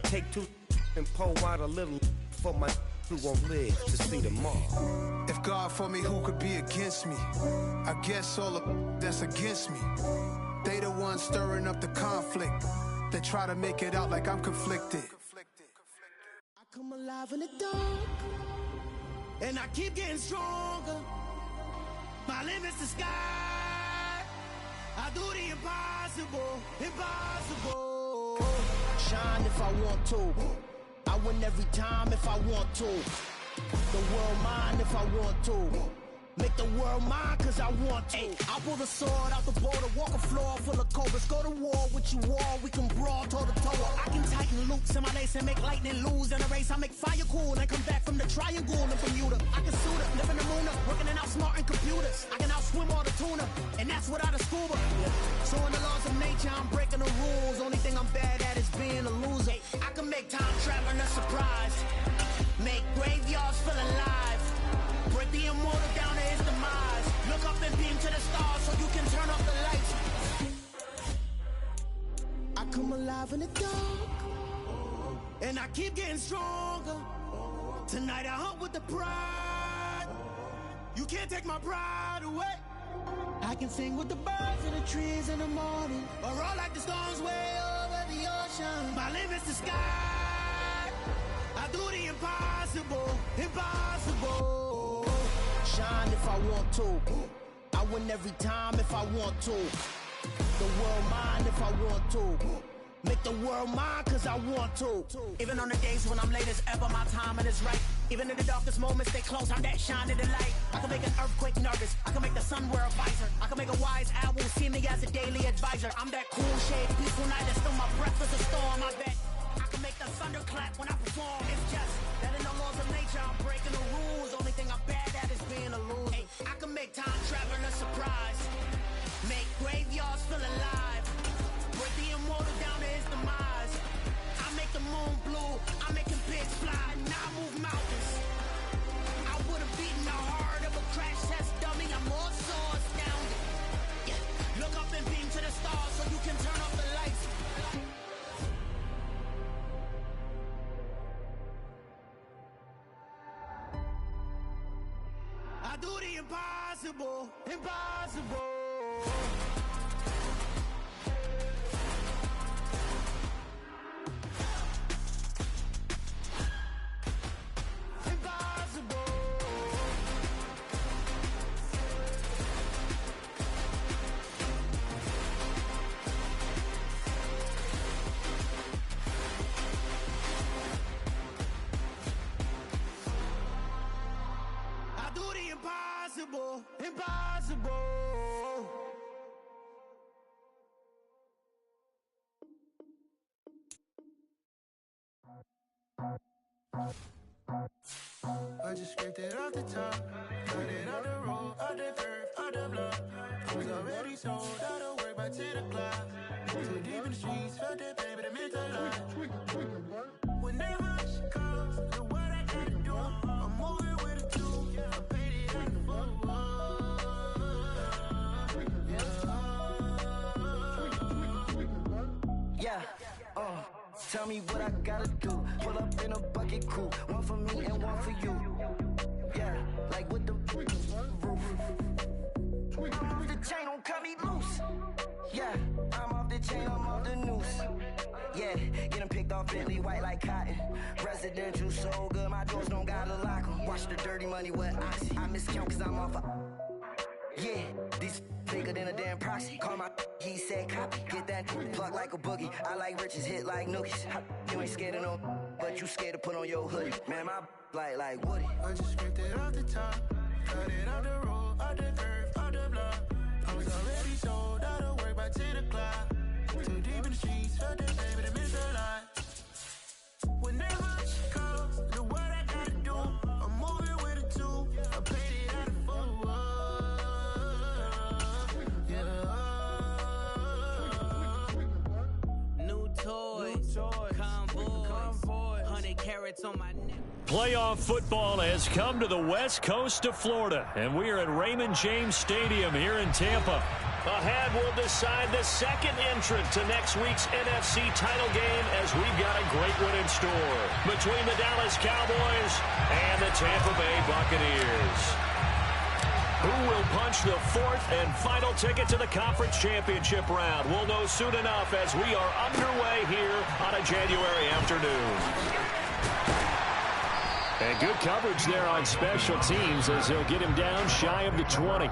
Take two and pour out a little for my who won't live to see tomorrow. If God for me, who could be against me? I guess all of that's against me. They the ones stirring up the conflict. They try to make it out like I'm conflicted. I come alive in the dark, and I keep getting stronger. My limit's the sky. I do the impossible, impossible. Shine if I want to. I win every time if I want to. The world mine if I want to. Make the world mine cause I want to. I pull the sword out the border, walk a floor full of cobras. Go to war with you all, we can brawl toe to toe. I can tighten loops in my lace and make lightning lose in a race. I make fire cool and come back from the triangle in Bermuda. I can suit up, live in the moon up, working and outsmarting computers. I can outswim all the tuna, and that's without a scuba. So in the laws of nature, I'm breaking the rules. Only thing I'm bad at is being a loser. I can make time traveling a surprise. Make graveyards feel alive. Break the immortal down to his demise. Look up and beam to the stars so you can turn off the lights. I come alive in the dark, and I keep getting stronger. Tonight I hunt with the pride. You can't take my pride away. I can sing with the birds in the trees in the morning, or roll like the storms way over the ocean. My limit's the sky. I do the impossible, impossible. Shine if I want to. I win every time if I want to. The world mine if I want to. Make the world mine cause I want to. Even on the days when I'm late as ever, my timing is right. Even in the darkest moments, stay close, I'm that shine in the light. I can make an earthquake nervous, I can make the sun wear a visor. I can make a wise owl see me as a daily advisor. I'm that cool shade, peaceful night that's still my breath is a storm, I bet. I can make the thunder clap when I perform. It's just that in the laws of nature, I'm breaking the rules. Only thing I'm bad at is being a loser. I can make time traveling a surprise. Make graveyards feel alive. Break the immortal down to his demise. I make the moon blue, I'm making pigs fly. Now I move mountains. I would've beaten the heart of a crash test dummy. I'm more so astounded. Yeah. Look up and beam to the stars so you can turn off the lights. I do the impossible, impossible. Impossible, impossible. I just scraped it off the top, cut it out the road, out the curve, out the block. I was already sold, out of work by 10 o'clock. Too deep in the streets, felt that baby, that meant a lot. Whenever she calls, do what I gotta do. I'm moving with a two, I paid it out the book. Yeah, tell me what I gotta do. Pull up in a bucket crew, one for me and one for you. Yeah, like with the roof. I'm off the chain, don't cut me loose. Yeah, I'm off the chain, I'm off the noose. Yeah, getting picked off Bentley, white like cotton. Residential so good, my doors don't gotta lock 'em. Watch the dirty money with oxy. I miscount cause I'm off yeah, these bigger than a damn proxy. Call my he said copy. Get that plug like a boogie. I like riches, hit like nookies. You ain't scared of no, but you scared to put on your hoodie. Man, my like Woody. I just scraped it off the top, cut it out the road, out the curve, out the block. I was already sold, out of work by 10 o'clock. Too deep in the streets, felt that baby, that meant a lot. Whenever she calls, do what I gotta do. I'm moving with a two, I paid it Rats on my neck. Playoff football has come to the west coast of Florida, and we are at Raymond James Stadium here in Tampa. Ahead will decide the second entrant to next week's NFC title game, as we've got a great one in store between the Dallas Cowboys and the Tampa Bay Buccaneers. Who will punch the fourth and final ticket to the conference championship round? We'll know soon enough as we are underway here on a January afternoon. And good coverage there on special teams as he'll get him down shy of the 20.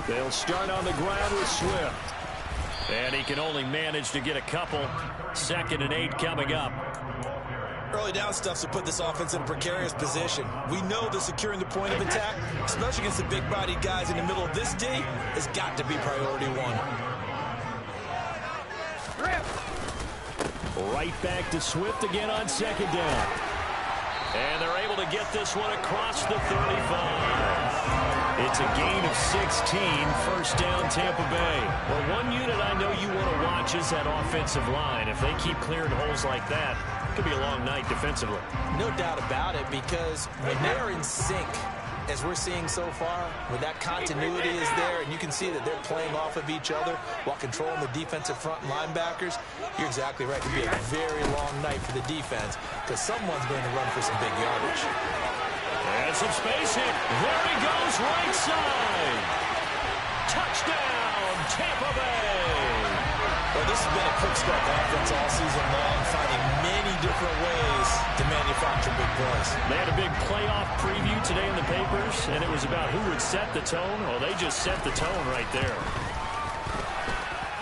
They'll start on the ground with Swift. And he can only manage to get a couple. 2nd and 8 coming up. Early down stuff to put this offense in a precarious position. We know that securing the point of attack, especially against the big-bodied guys in the middle of this D, has got to be priority one. Right back to Swift again on 2nd down. And they're able to get this one across the 35. It's a gain of 16, 1st down Tampa Bay. Well, one unit I know you want to watch is that offensive line. If they keep clearing holes like that, it could be a long night defensively. No doubt about it, because when they're in sync, as we're seeing so far, when that continuity is there, and you can see that they're playing off of each other while controlling the defensive front and linebackers, you're exactly right. It could be a very long night for the defense, because someone's going to run for some big yardage. And some space hit. There he goes, right side. Touchdown, Tampa Bay. Well, this has been a quick-start offense all season long, finding many different ways to manufacture big plays. They had a big playoff preview today in the papers, and it was about who would set the tone. Well, they just set the tone right there.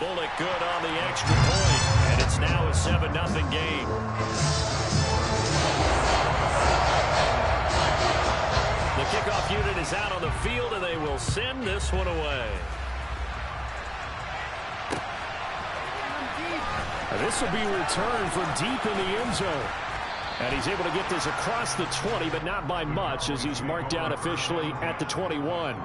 Bullock good on the extra point, and it's now a 7-0 game. The kickoff unit is out on the field, and they will send this one away. This will be returned from deep in the end zone. And he's able to get this across the 20, but not by much, as he's marked down officially at the 21.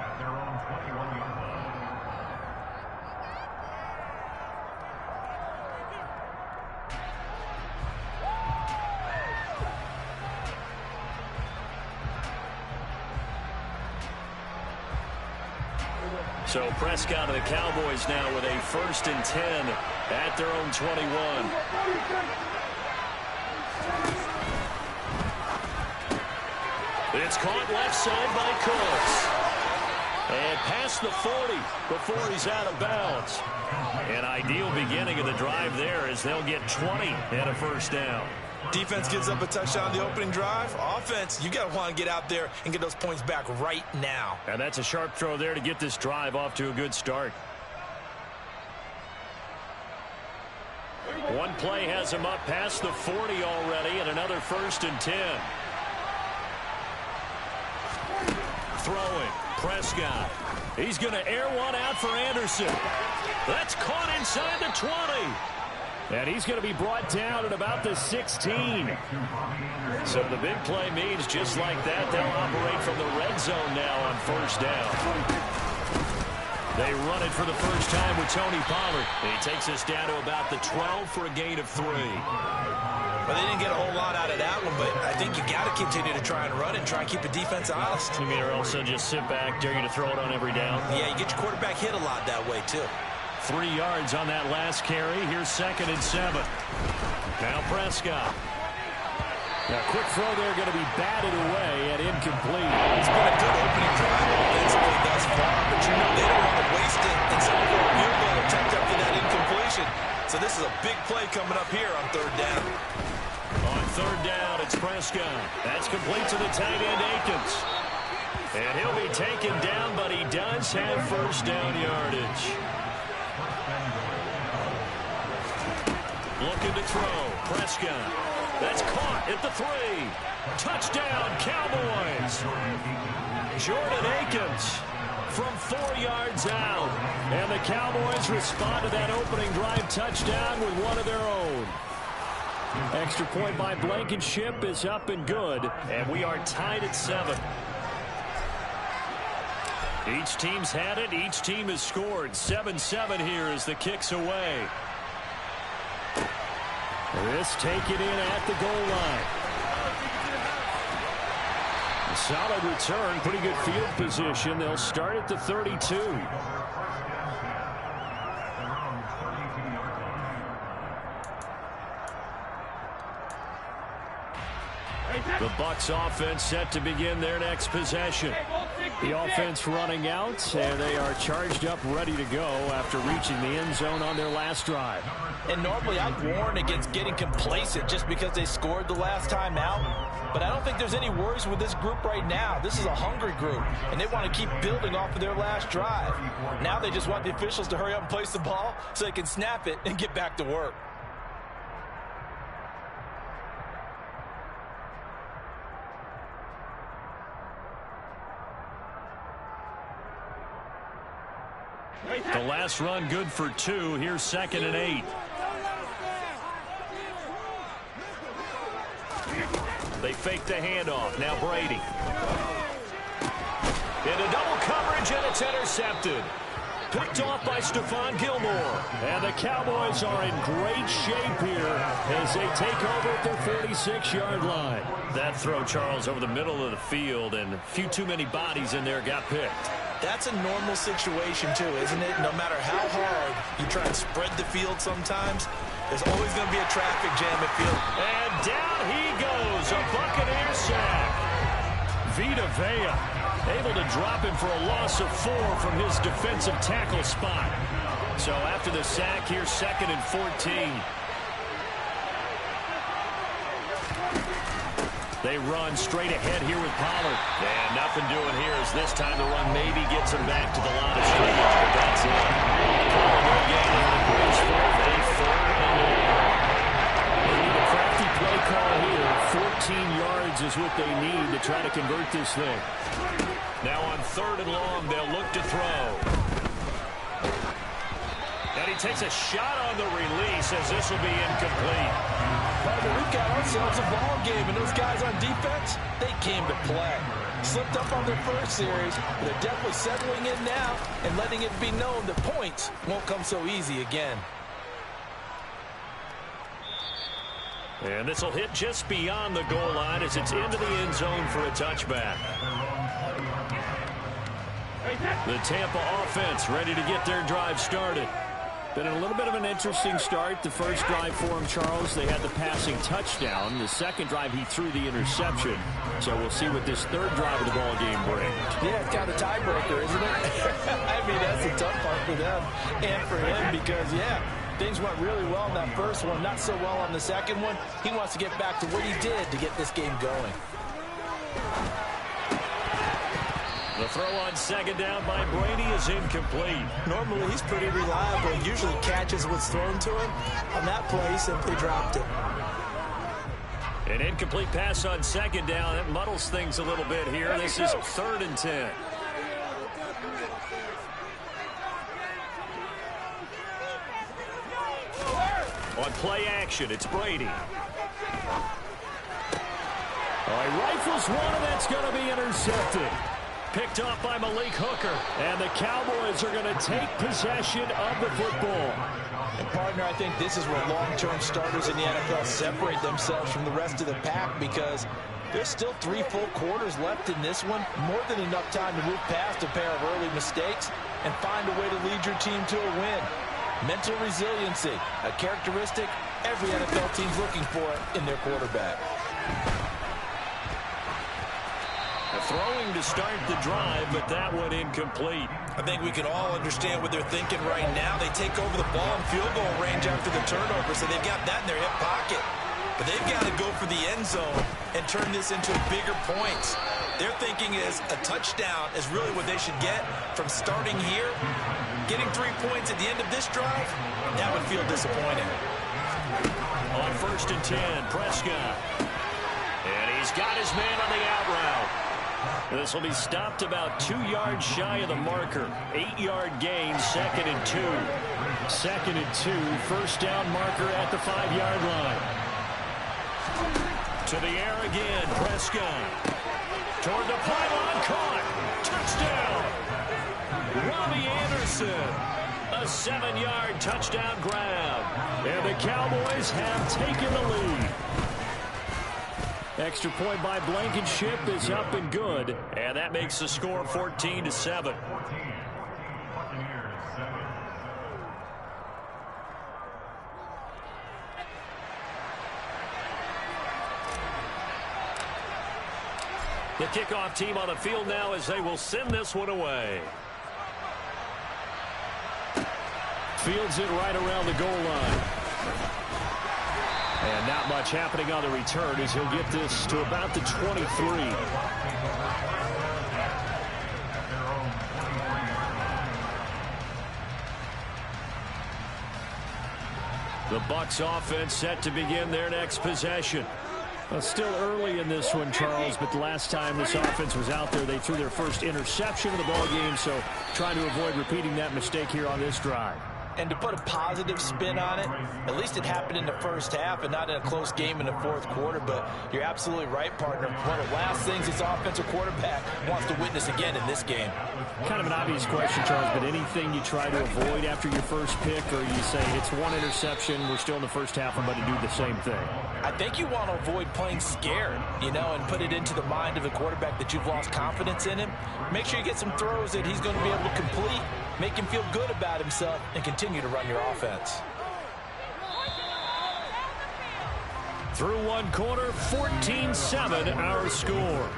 So Prescott and the Cowboys now with a 1st and 10 at their own 21. It's caught left side by Cooks. And past the 40 before he's out of bounds. An ideal beginning of the drive there as they'll get 20 and a 1st down. Defense gives up a touchdown the opening drive. Offense, you got to want to get out there and get those points back right now. And that's a sharp throw there to get this drive off to a good start. One play has him up past the 40 already, and another 1st and 10. Throwing, Prescott. He's going to air one out for Anderson. That's caught inside the 20. And he's going to be brought down at about the 16. So the big play means just like that, they'll operate from the red zone now on 1st down. They run it for the first time with Tony Pollard. He takes us down to about the 12 for a gain of 3. Well, they didn't get a whole lot out of that one, but I think you got to continue to try and run and try and keep the defense honest. You mean, or else they'll just sit back, dare you to throw it on every down? Yeah, you get your quarterback hit a lot that way, too. 3 yards on that last carry. Here's 2nd and 7. Now Prescott. Now quick throw there, going to be batted away and incomplete. It's been a good opening drive offensively thus far, but you know they don't want to waste it and settle for a field goal attempt after that incompletion. So this is a big play coming up here on 3rd down. On 3rd down, it's Prescott. That's complete to the tight end, Akins. And he'll be taken down, but he does have 1st down yardage. Looking to throw. Prescott. That's caught at the 3. Touchdown, Cowboys. Jordan Akins from 4 yards out. And the Cowboys respond to that opening drive touchdown with one of their own. Extra point by Blankenship is up and good. And we are tied at 7. Each team's had it. Each team has scored. 7-7 here as the kick's away. This taken in at the goal line. A solid return. Pretty good field position. They'll start at the 32. The Bucs offense set to begin their next possession. The offense running out, and they are charged up, ready to go after reaching the end zone on their last drive. And normally I'd warn against getting complacent just because they scored the last time out. But I don't think there's any worries with this group right now. This is a hungry group, and they want to keep building off of their last drive. Now they just want the officials to hurry up and place the ball so they can snap it and get back to work. The last run good for 2. Here's 2nd and 8. They fake the handoff. Now Brady. Into double coverage, and it's intercepted. Picked off by Stephon Gilmore. And the Cowboys are in great shape here as they take over at their 46-yard line. That throw, Charles, over the middle of the field, and a few too many bodies in there got picked. That's a normal situation, too, isn't it? No matter how hard you try and spread the field sometimes, there's always going to be a traffic jam at field. And down he goes, a Buccaneer sack. Vita Vea able to drop him for a loss of 4 from his defensive tackle spot. So after the sack, here's 2nd and 14. They run straight ahead here with Pollard. And nothing doing here as this time the run maybe gets him back to the line of scrimmage, but that's it. Pollard no gain on the bridge for a 4th and 8. They need a crafty play call here. 14 yards is what they need to try to convert this thing. Now on 3rd and long, they'll look to throw. And he takes a shot on the release as this will be incomplete. Partner, we've got ourselves a ball game, and those guys on defense, they came to play. Slipped up on their first series, but they're definitely settling in now and letting it be known that points won't come so easy again. And this will hit just beyond the goal line as it's into the end zone for a touchback. The Tampa offense ready to get their drive started. Been a little bit of an interesting start. The first drive for him, Charles, they had the passing touchdown. The second drive, he threw the interception. So we'll see what this 3rd drive of the ball game brings. Yeah, it's kind of a tiebreaker, isn't it? I mean, that's a tough part for them and for him because, yeah, things went really well in that first one, not so well on the second one. He wants to get back to what he did to get this game going. The throw on 2nd down by Brady is incomplete. Normally, he's pretty reliable. Usually catches what's thrown to him. On that play, he simply dropped it. An incomplete pass on 2nd down. That muddles things a little bit here. This is 3rd and 10. On play action, it's Brady. Oh, he rifles one, and that's going to be intercepted. Picked off by Malik Hooker. And the Cowboys are going to take possession of the football. And, partner, I think this is where long-term starters in the NFL separate themselves from the rest of the pack because there's still 3 full quarters left in this one. More than enough time to move past a pair of early mistakes and find a way to lead your team to a win. Mental resiliency, a characteristic every NFL team's looking for in their quarterback. Throwing to start the drive, but that one incomplete. I think we can all understand what they're thinking right now. They take over the ball in field goal range after the turnover, so they've got that in their hip pocket. But they've got to go for the end zone and turn this into bigger points. Their thinking is a touchdown is really what they should get from starting here. Getting 3 points at the end of this drive, that would feel disappointing. On 1st and 10, Prescott. And he's got his man on the out route. This will be stopped about 2 yards shy of the marker. 8-yard gain, 2nd and 2. 2nd and 2, first down marker at the 5-yard line. To the air again, Prescott. Toward the pylon, caught. Touchdown. Robbie Anderson. A 7-yard touchdown grab. And the Cowboys have taken the lead. Extra point by Blankenship is up and good. And that makes the score 14-7. The kickoff team on the field now as they will send this one away. Fields it right around the goal line. And not much happening on the return as he'll get this to about the 23. The Bucs offense set to begin their next possession. Well, still early in this one, Charles, but the last time this offense was out there, they threw their first interception of the ball game, so trying to avoid repeating that mistake here on this drive. And to put a positive spin on it, at least it happened in the first half and not in a close game in the fourth quarter. But you're absolutely right, partner. One of the last things this offensive quarterback wants to witness again in this game. Kind of an obvious question, Charles, but anything you try to avoid after your first pick, or you say it's one interception, we're still in the first half, I'm going to do the same thing? I think you want to avoid playing scared, and put it into the mind of the quarterback that you've lost confidence in him. Make sure you get some throws that he's going to be able to complete, make him feel good about himself, and continue to run your offense. Through one quarter, 14-7 our score.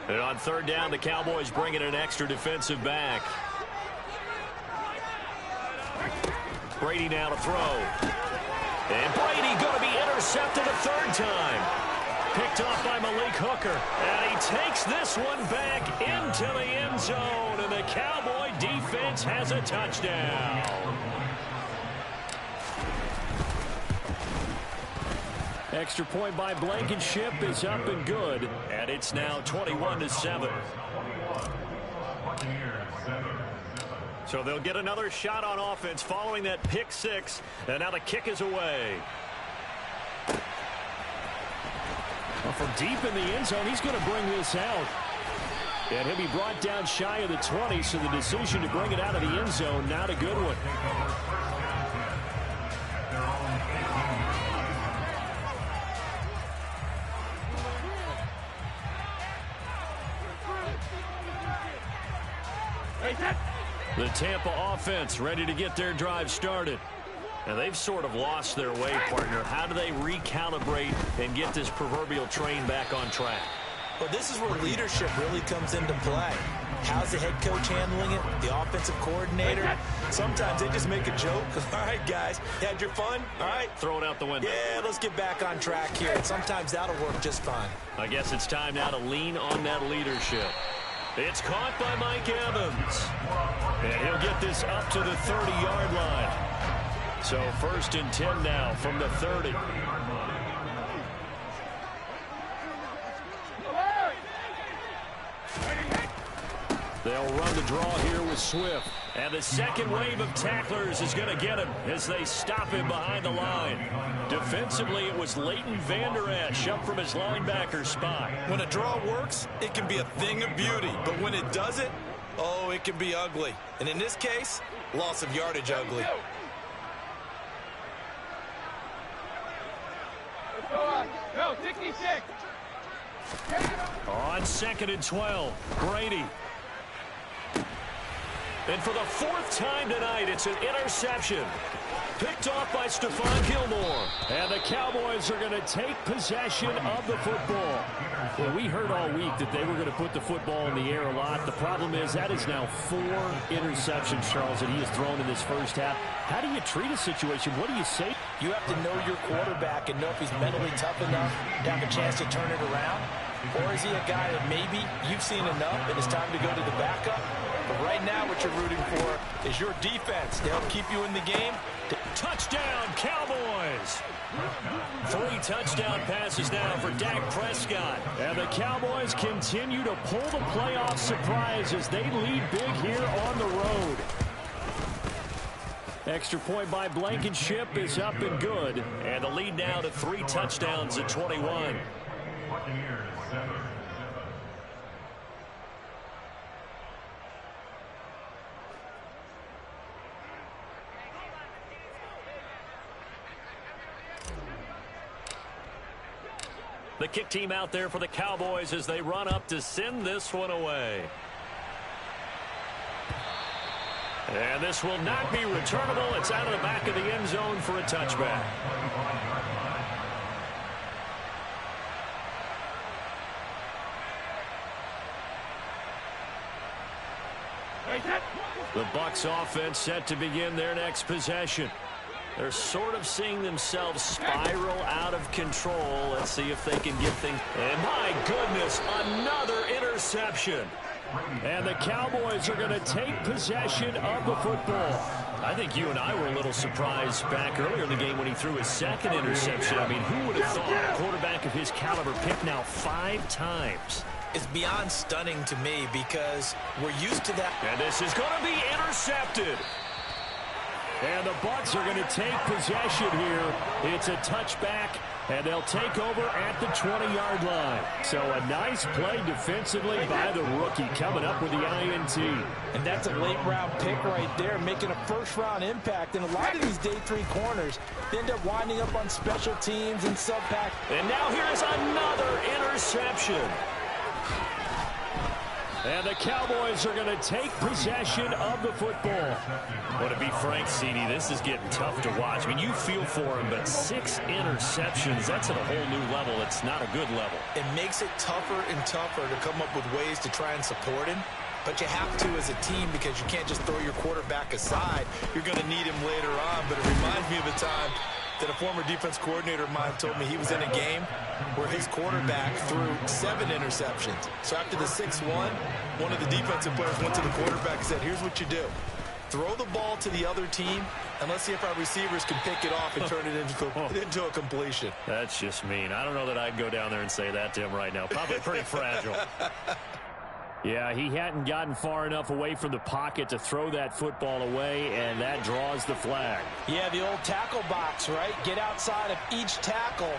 And on third down, the Cowboys bring in an extra defensive back. Brady now to throw. And Brady going to be intercepted a third time. Picked off by Malik Hooker. And he takes this one back into the end zone. And the Cowboy defense has a touchdown. Extra point by Blankenship is up and good. And it's now 21-7. So they'll get another shot on offense following that pick six. And now the kick is away. Well, from deep in the end zone, he's going to bring this out. And he'll be brought down shy of the 20, so the decision to bring it out of the end zone, not a good one. The Tampa offense ready to get their drive started. And they've sort of lost their way, partner. How do they recalibrate and get this proverbial train back on track? Well, this is where leadership really comes into play. How's the head coach handling it? The offensive coordinator? Sometimes they just make a joke. All right, guys, you had your fun? All right. Throw it out the window. Yeah, let's get back on track here. And sometimes that'll work just fine. I guess it's time now to lean on that leadership. It's caught by Mike Evans. And he'll get this up to the 30-yard line. So 1st and 10 now from the 30. They'll run the draw here with Swift. And the second wave of tacklers is going to get him as they stop him behind the line. Defensively, it was Leighton Vander Esch up from his linebacker spot. When a draw works, it can be a thing of beauty. But when it doesn't, oh, it can be ugly. And in this case, loss of yardage ugly. Go, 66. On 2nd and 12, Brady. And for the fourth time tonight, it's an interception. Picked off by Stephon Gilmore. And the Cowboys are going to take possession of the football. Well, we heard all week that they were going to put the football in the air a lot. The problem is that is now 4 interceptions, Charles, that he has thrown in this first half. How do you treat a situation? What do you say? You have to know your quarterback and know if he's mentally tough enough to have a chance to turn it around. Or is he a guy that maybe you've seen enough and it's time to go to the backup? But right now what you're rooting for is your defense. They'll keep you in the game. Touchdown, Cowboys! 3 touchdown passes now for Dak Prescott. And the Cowboys continue to pull the playoff surprise as they lead big here on the road. Extra point by Blankenship is up and good. And the lead now to 3 touchdowns at 21. The kick team out there for the Cowboys as they run up to send this one away. And this will not be returnable. It's out of the back of the end zone for a touchback. The Bucs offense set to begin their next possession. They're sort of seeing themselves spiral out of control. Let's see if they can get things. And my goodness, another interception. And the Cowboys are going to take possession of the football. I think you and I were a little surprised back earlier in the game when he threw his second interception. I mean, who would have thought a quarterback of his caliber picked now 5 times? It's beyond stunning to me because we're used to that. And this is going to be intercepted. And the Bucs are going to take possession here. It's a touchback, and they'll take over at the 20-yard line. So a nice play defensively by the rookie coming up with the INT. And that's a late-round pick right there, making a first-round impact. And a lot of these day 3 corners end up winding up on special teams and sub-pack. And now here's another interception. And the Cowboys are going to take possession of the football. Well, to be frank, CD, this is getting tough to watch. I mean, you feel for him, but 6 interceptions, that's at a whole new level. It's not a good level. It makes it tougher and tougher to come up with ways to try and support him. But you have to as a team because you can't just throw your quarterback aside. You're going to need him later on. But it reminds me of a time that a former defense coordinator of mine told me he was in a game where his quarterback threw 7 interceptions. So after the 6-1, one of the defensive players went to the quarterback and said, here's what you do. Throw the ball to the other team, and let's see if our receivers can pick it off and turn it into a completion. That's just mean. I don't know that I'd go down there and say that to him right now. Probably pretty fragile. Yeah, he hadn't gotten far enough away from the pocket to throw that football away, and that draws the flag. Yeah, the old tackle box, right? Get outside of each tackle,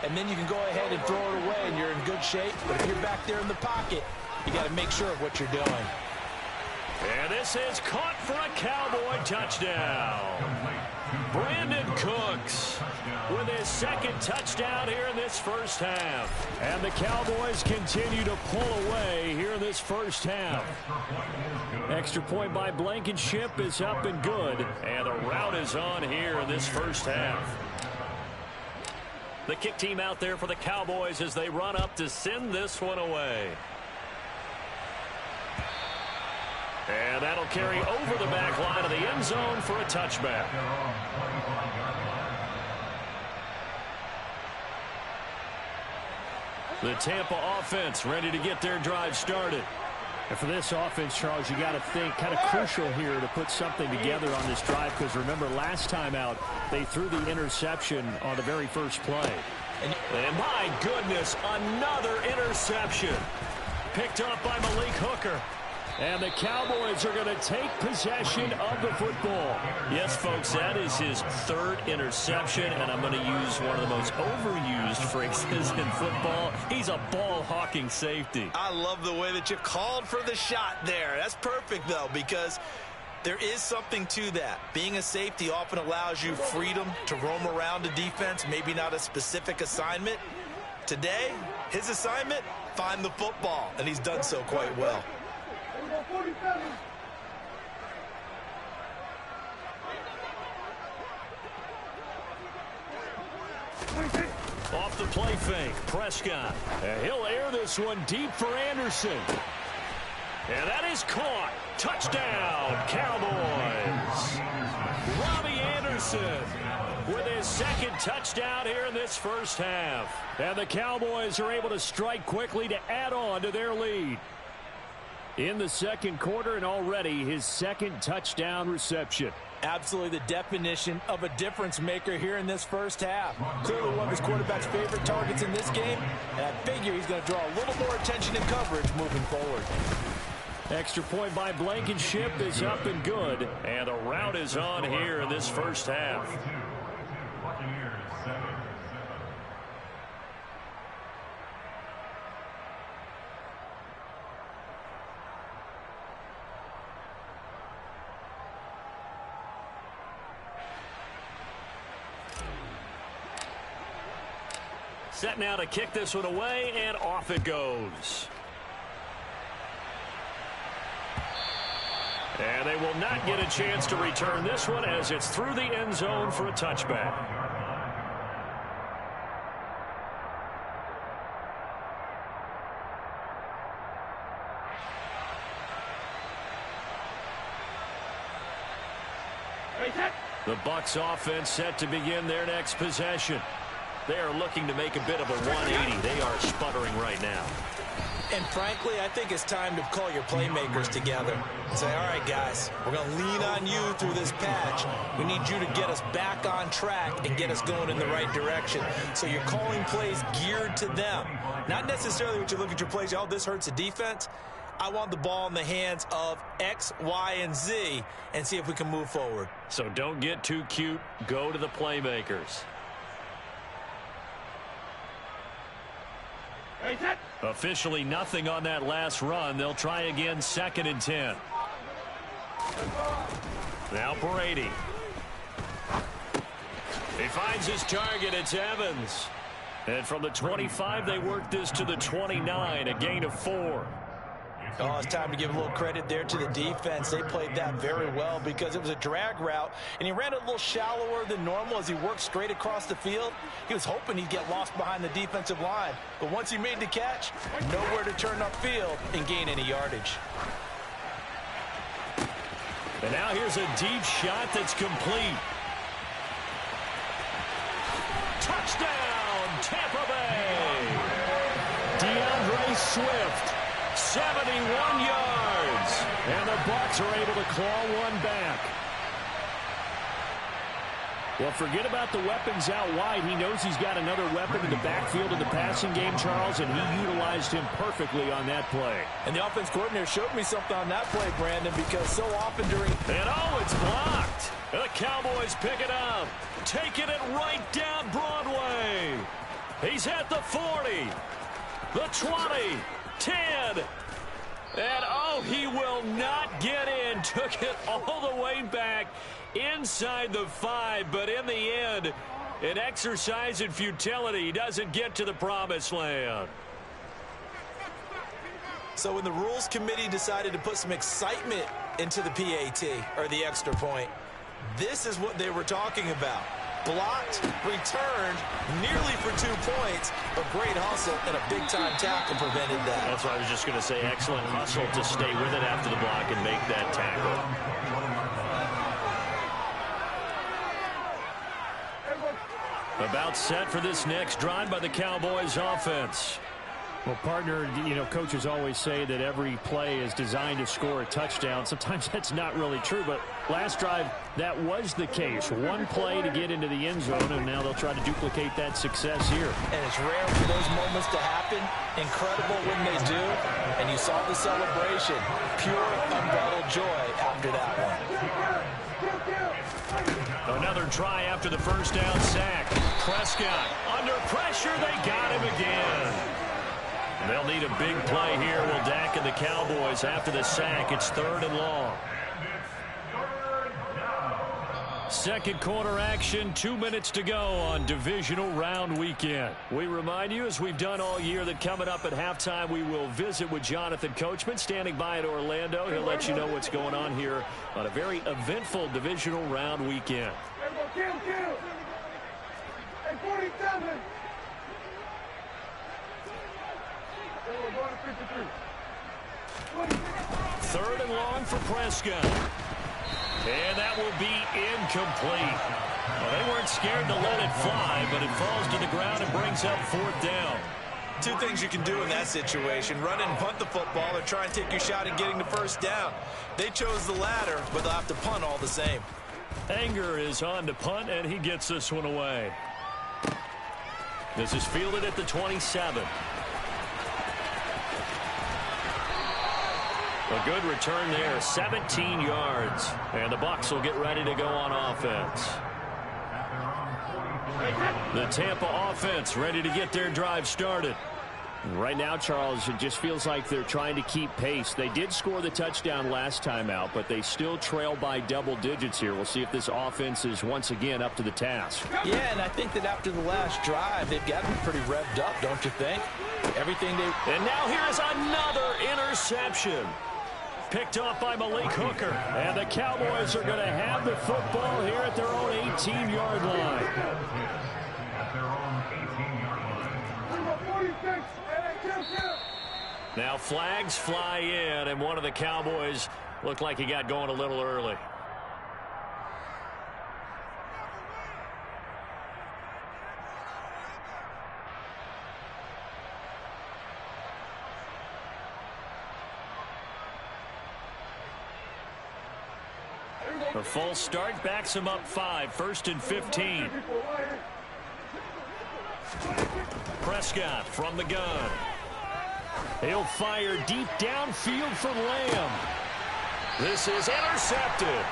and then you can go ahead and throw it away, and you're in good shape. But if you're back there in the pocket, you got to make sure of what you're doing. And this is caught for a Cowboy touchdown. Brandon Cooks with his second touchdown here in this first half. And the Cowboys continue to pull away here in this first half. Extra point by Blankenship is up and good. And the route is on here in this first half. The kick team out there for the Cowboys as they run up to send this one away. And that'll carry over the back line of the end zone for a touchback. The Tampa offense ready to get their drive started. And for this offense, Charles, you got to think kind of crucial here to put something together on this drive because remember last time out they threw the interception on the very first play. And my goodness, another interception. Picked up by Malik Hooker. And the Cowboys are going to take possession of the football. Yes, folks, that is his 3rd interception, and I'm going to use one of the most overused phrases in football. He's a ball-hawking safety. I love the way that you called for the shot there. That's perfect, though, because there is something to that. Being a safety often allows you freedom to roam around a defense, maybe not a specific assignment. Today, his assignment, find the football, and he's done so quite well. play fake. Prescott. And he'll air this one deep for Anderson. And that is caught. Touchdown, Cowboys. Robbie Anderson with his second touchdown here in this first half. And the Cowboys are able to strike quickly to add on to their lead. In the second quarter, and already his second touchdown reception. Absolutely the definition of a difference maker here in this first half. Clearly one of his quarterback's favorite targets in this game, and I figure he's going to draw a little more attention and coverage moving forward. Extra point by Blankenship is up and good, and the route is on here in this first half. Set now to kick this one away, and off it goes. And they will not get a chance to return this one as it's through the end zone for a touchback. The Bucs offense set to begin their next possession. They are looking to make a bit of a 180. They are sputtering right now. And frankly, I think it's time to call your playmakers together and say, all right, guys, we're going to lean on you through this patch. We need you to get us back on track and get us going in the right direction. So you're calling plays geared to them. Not necessarily what you look at your plays, oh, this hurts the defense. I want the ball in the hands of X, Y, and Z and see if we can move forward. So don't get too cute. Go to the playmakers. Officially nothing on that last run. They'll try again, 2nd and 10. Now Brady. He finds his target. It's Evans. And from the 25, they work this to the 29, a gain of 4. Oh, it's time to give a little credit there to the defense. They played that very well because it was a drag route, and he ran it a little shallower than normal as he worked straight across the field. He was hoping he'd get lost behind the defensive line, but once he made the catch, nowhere to turn upfield and gain any yardage. And now here's a deep shot that's complete. Touchdown, Tampa Bay! DeAndre Swift. 71 yards, and the Bucs are able to claw one back. Well, forget about the weapons out wide. He knows he's got another weapon in the backfield in the passing game, Charles, and he utilized him perfectly on that play. And the offense coordinator showed me something on that play, Brandon, because so often during... And oh, it's blocked. The Cowboys pick it up, taking it right down Broadway. He's at the 40, the 20, 10, and oh, he will not get in. Took it all the way back inside the 5, but in the end, an exercise in futility. He doesn't get to the promised land. So when the rules committee decided to put some excitement into the PAT, or the extra point, this is what they were talking about. Blocked, returned, nearly for 2 points, but great hustle and a big-time tackle prevented that. That's what I was just going to say. Excellent hustle to stay with it after the block and make that tackle. About set for this next drive by the Cowboys offense. Well, partner, you know, coaches always say that every play is designed to score a touchdown. Sometimes that's not really true, but last drive, that was the case. One play to get into the end zone, and now they'll try to duplicate that success here. And it's rare for those moments to happen. Incredible when they do. And you saw the celebration. Pure, unbridled joy after that one. Another try after the first down sack. Prescott under pressure. They got him again. They'll need a big play here. Will Dak and the Cowboys after the sack. It's 3rd and long. Second quarter action, 2 minutes to go on divisional round weekend. We remind you, as we've done all year, that coming up at halftime, we will visit with Jonathan Coachman, standing by at Orlando. He'll let you know what's going on here on a very eventful divisional round weekend. Third and long for Prescott. And that will be incomplete. Well, they weren't scared to let it fly, but it falls to the ground and brings up fourth down. Two things you can do in that situation: run and punt the football, or try and take your shot at getting the first down. They chose the latter, but they'll have to punt all the same. Anger is on to punt, and he gets this one away. This is fielded at the 27. A good return there, 17 yards. And the Bucs will get ready to go on offense. The Tampa offense ready to get their drive started. Right now, Charles, it just feels like they're trying to keep pace. They did score the touchdown last time out, but they still trail by double digits here. We'll see if this offense is once again up to the task. Yeah, and I think that after the last drive, they've got to be pretty revved up, don't you think? Everything they... And now here's another interception. Picked off by Malik Hooker. And the Cowboys are going to have the football here at their own 18-yard line. Now flags fly in, and one of the Cowboys looked like he got going a little early. A false start backs him up 5, 1st and 15. Prescott from the gun. He'll fire deep downfield for Lamb. This is intercepted.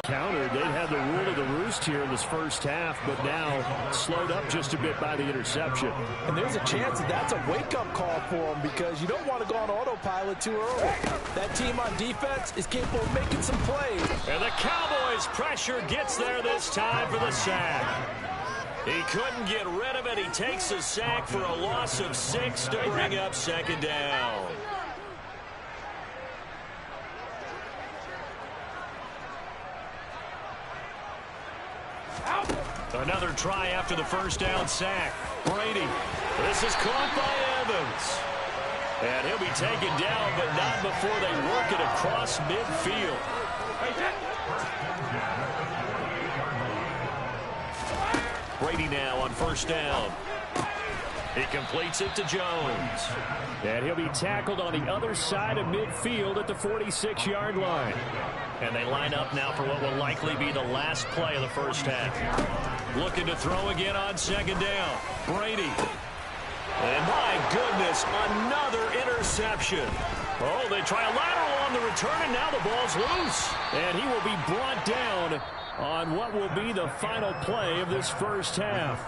Countered. They'd had the rule of the roost here in this first half, but now slowed up just a bit by the interception. And there's a chance that that's a wake-up call for them, because you don't want to go on autopilot too early. That team on defense is capable of making some plays. And the Cowboys' pressure gets there this time for the sack. He couldn't get rid of it. He takes a sack for a loss of 6 to bring up second down. Another try after the first down sack. Brady. This is caught by Evans. And he'll be taken down, but not before they work it across midfield. Brady now on first down. He completes it to Jones. And he'll be tackled on the other side of midfield at the 46-yard line. And they line up now for what will likely be the last play of the first half. Looking to throw again on second down. Brady. And my goodness, another interception. Oh, they try a lateral on the return, and now the ball's loose. And he will be brought down on what will be the final play of this first half.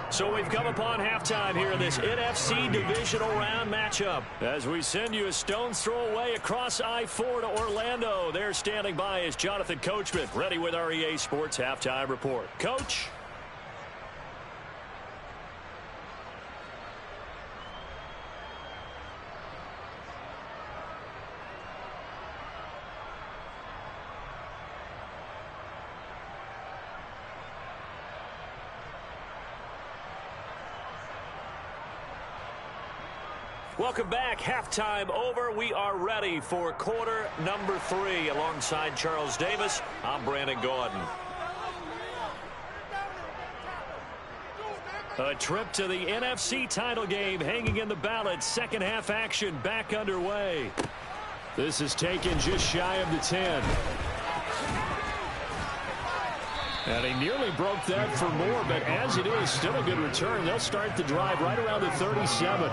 So we've come upon halftime here in this NFC divisional round matchup. As we send you a stone's throw away across I-4 to Orlando. There standing by is Jonathan Coachman, ready with our EA Sports Halftime Report. Coach? Welcome back. Halftime over. We are ready for quarter number 3. Alongside Charles Davis, I'm Brandon Gordon. A trip to the NFC title game hanging in the balance. Second half action back underway. This is taken just shy of the 10. And he nearly broke that for more, but as it is, still a good return. They'll start the drive right around the 37.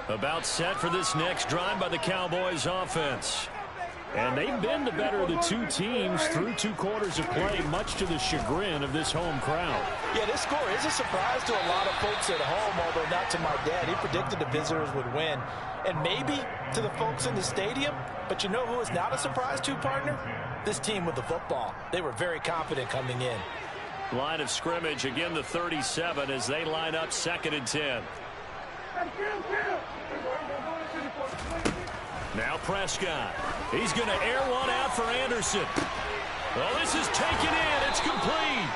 About set for this next drive by the Cowboys offense. And they've been the better of the two teams through 2 quarters of play, much to the chagrin of this home crowd. Yeah, this score is a surprise to a lot of folks at home, although not to my dad. He predicted the visitors would win. And maybe to the folks in the stadium, but you know who is not a surprise to, partner? This team with the football. They were very confident coming in. Line of scrimmage, again the 37 as they line up 2nd and 10. Now Prescott. He's going to air one out for Anderson. Well, this is taken in. It's complete.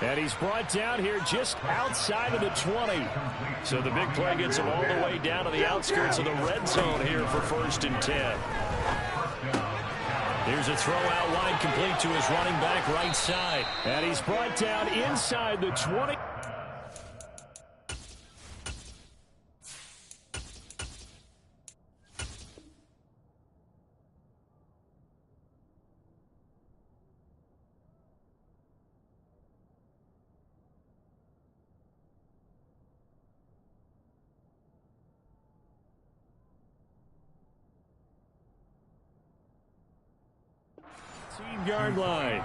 And he's brought down here just outside of the 20. So the big play gets him all the way down to the outskirts of the red zone here for 1st and 10. Here's a throw out wide, complete to his running back right side. And he's brought down inside the 20. Yard line.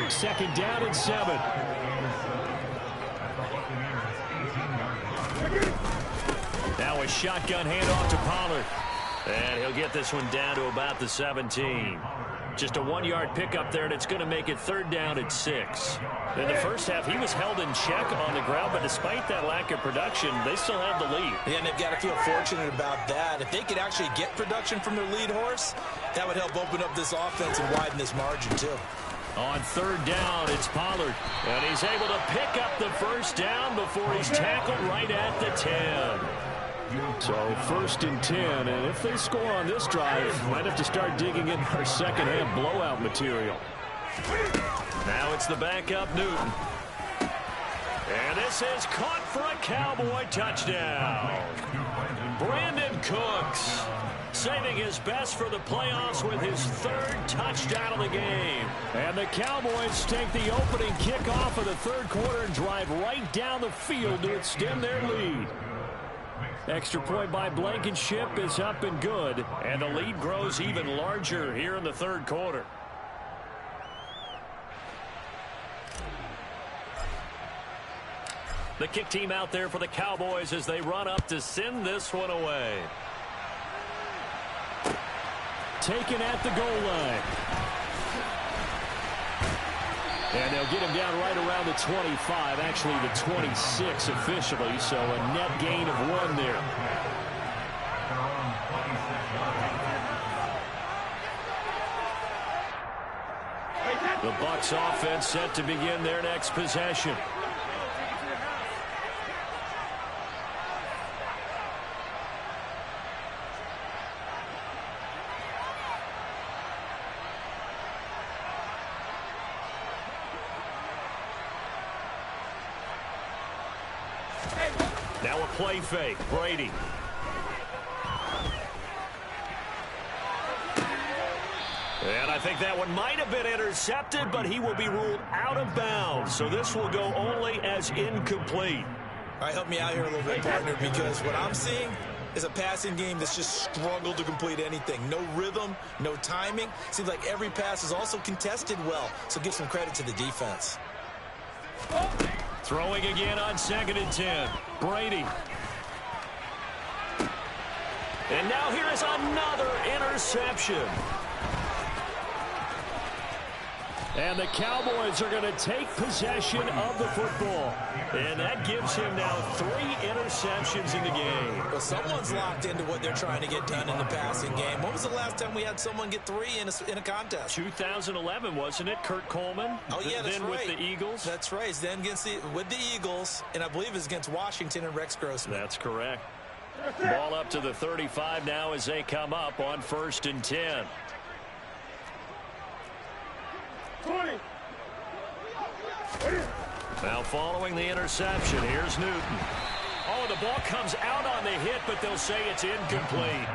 2nd down and 7. Now a shotgun handoff to Pollard. And he'll get this one down to about the 17. Just a 1-yard pickup there, and it's going to make it 3rd down and 6. In the first half, he was held in check on the ground, but despite that lack of production, they still have the lead. Yeah, and they've got to feel fortunate about that. If they could actually get production from their lead horse, that would help open up this offense and widen this margin, too. On 3rd down, it's Pollard. And he's able to pick up the 1st down before he's tackled right at the 10. So 1st and 10, and if they score on this drive, might have to start digging in our second half blowout material. Now it's the backup Newton. And this is caught for a Cowboy touchdown. Brandon Cooks saving his best for the playoffs with his 3rd touchdown of the game. And the Cowboys take the opening kickoff of the 3rd quarter and drive right down the field to extend their lead. Extra point by Blankenship is up and good, and the lead grows even larger here in the 3rd quarter. The kick team out there for the Cowboys as they run up to send this one away. Taken at the goal line. And they'll get him down right around the 25, actually the 26 officially, so a net gain of 1 there. The Bucs offense set to begin their next possession. Now a play fake. Brady. And I think that one might have been intercepted, but he will be ruled out of bounds. So this will go only as incomplete. All right, help me out here a little bit, partner, because what I'm seeing is a passing game that's just struggled to complete anything. No rhythm, no timing. Seems like every pass is also contested well, so give some credit to the defense. Throwing again on 2nd and 10. Brady. And now here is another interception. And the Cowboys are going to take possession of the football. And that gives him now 3 interceptions in the game. Well, someone's locked into what they're trying to get done in the passing game. When was the last time we had someone get 3 in a contest? 2011, wasn't it? Kurt Coleman? Oh, yeah, that's then right. With the Eagles? That's right. Then with the Eagles, and I believe it's against Washington and Rex Grossman. That's correct. Ball up to the 35 now as they come up on 1st and 10. 20. Now following the interception, here's Newton. Oh, the ball comes out on the hit, but they'll say it's incomplete.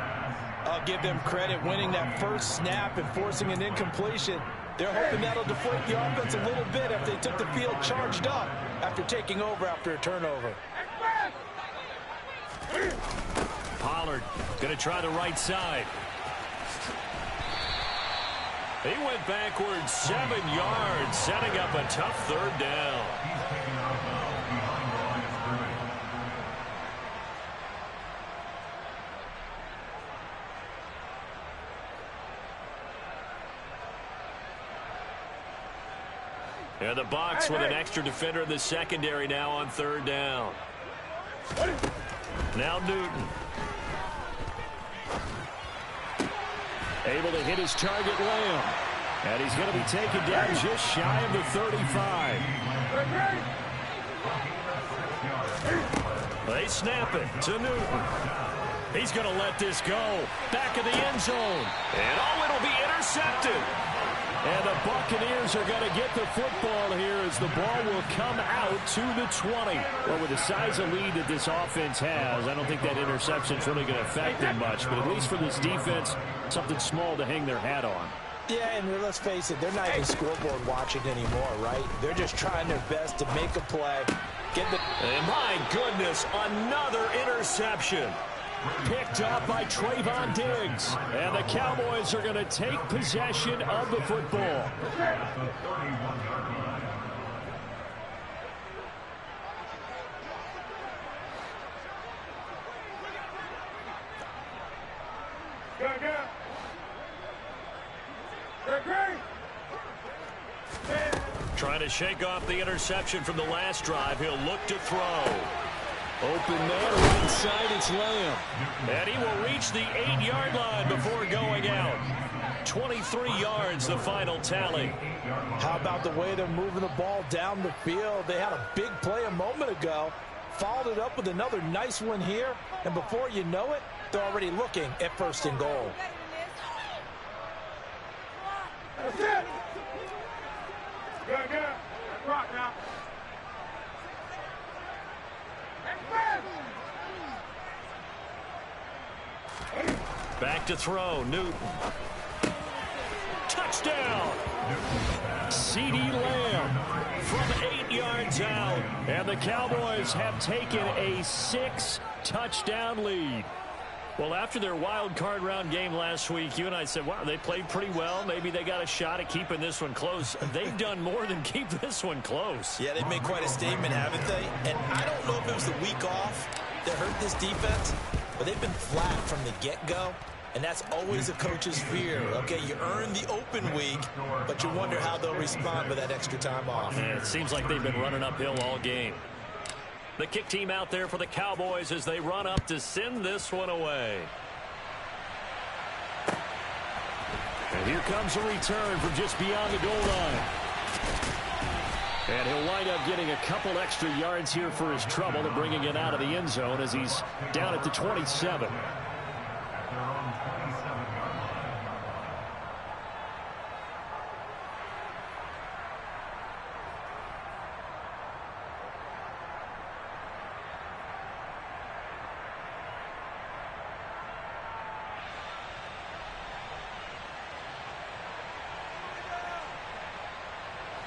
I'll give them credit winning that first snap and forcing an incompletion. They're hoping that'll deflate the offense a little bit after they took the field charged up after taking over after a turnover. Pollard going to try the right side. He went backwards 7 yards, setting up a tough 3rd down. And the Bucs with an extra defender in the secondary now on 3rd down. Now Newton. Able to hit his target, Lamb. And he's going to be taken down just shy of the 35. They snap it to Newton. He's going to let this go. Back of the end zone. And it'll be intercepted. And the Buccaneers are going to get the football here as the ball will come out to the 20. Well, with the size of lead that this offense has, I don't think that interception is really going to affect them much. But at least for this defense, something small to hang their hat on. Yeah, and let's face it, they're not even scoreboard watching anymore, right? They're just trying their best to make a play. And my goodness, another interception. Picked up by Trayvon Diggs. And the Cowboys are going to take possession of the football. Trying to shake off the interception from the last drive. He'll look to throw. Open man right inside, it's Lamb. And he will reach the 8-yard line before going out. 23 yards, the final tally. How about the way they're moving the ball down the field? They had a big play a moment ago. Followed it up with another nice one here. And before you know it, they're already looking at 1st and goal. That's it. Good. Rock now. Back to throw, Newton. Touchdown! CeeDee Lamb from 8 yards out. And the Cowboys have taken a 6-touchdown lead. Well, after their wild card round game last week, you and I said, wow, they played pretty well. Maybe they got a shot at keeping this one close. They've done more than keep this one close. Yeah, they've made quite a statement, haven't they? And I don't know if it was the week off that hurt this defense, but they've been flat from the get-go. And that's always a coach's fear. Okay, you earn the open week, but you wonder how they'll respond with that extra time off. Yeah, it seems like they've been running uphill all game. The kick team out there for the Cowboys as they run up to send this one away. And here comes a return from just beyond the goal line. And he'll wind up getting a couple extra yards here for his trouble and bringing it out of the end zone as he's down at the 27.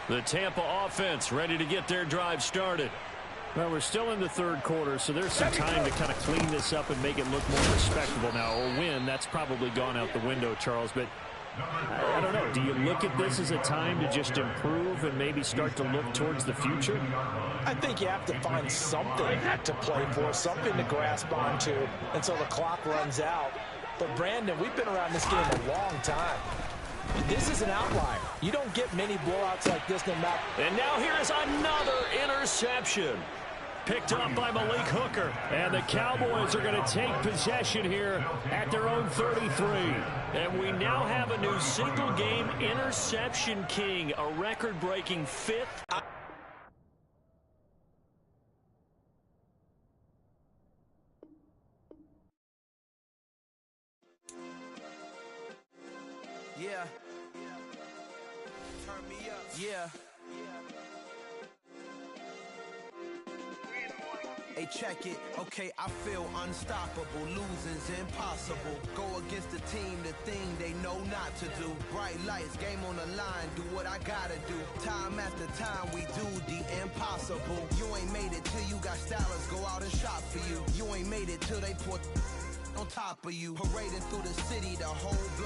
The Tampa offense ready to get their drive started. Well, we're still in the third quarter, so there's some time to kind of clean this up and make it look more respectable now. Or win, that's probably gone out the window, Charles. But I don't know. Do you look at this as a time to just improve and maybe start to look towards the future? I think you have to find something to play for, something to grasp onto until the clock runs out. But, Brandon, we've been around this game a long time. This is an outlier. You don't get many blowouts like this no matter. And now here is another interception. Picked up by Malik Hooker. And the Cowboys are going to take possession here at their own 33. And we now have a new single-game interception king, a record-breaking 5th. Yeah. Turn me up. Yeah. Hey, check it. Okay, I feel unstoppable. Losing's impossible. Go against the team, the thing they know not to do. Bright lights, game on the line. Do what I gotta do. Time after time, we do the impossible. You ain't made it till you got stylers go out and shop for you. You ain't made it till they put on top of you. Parading through the city, the whole block.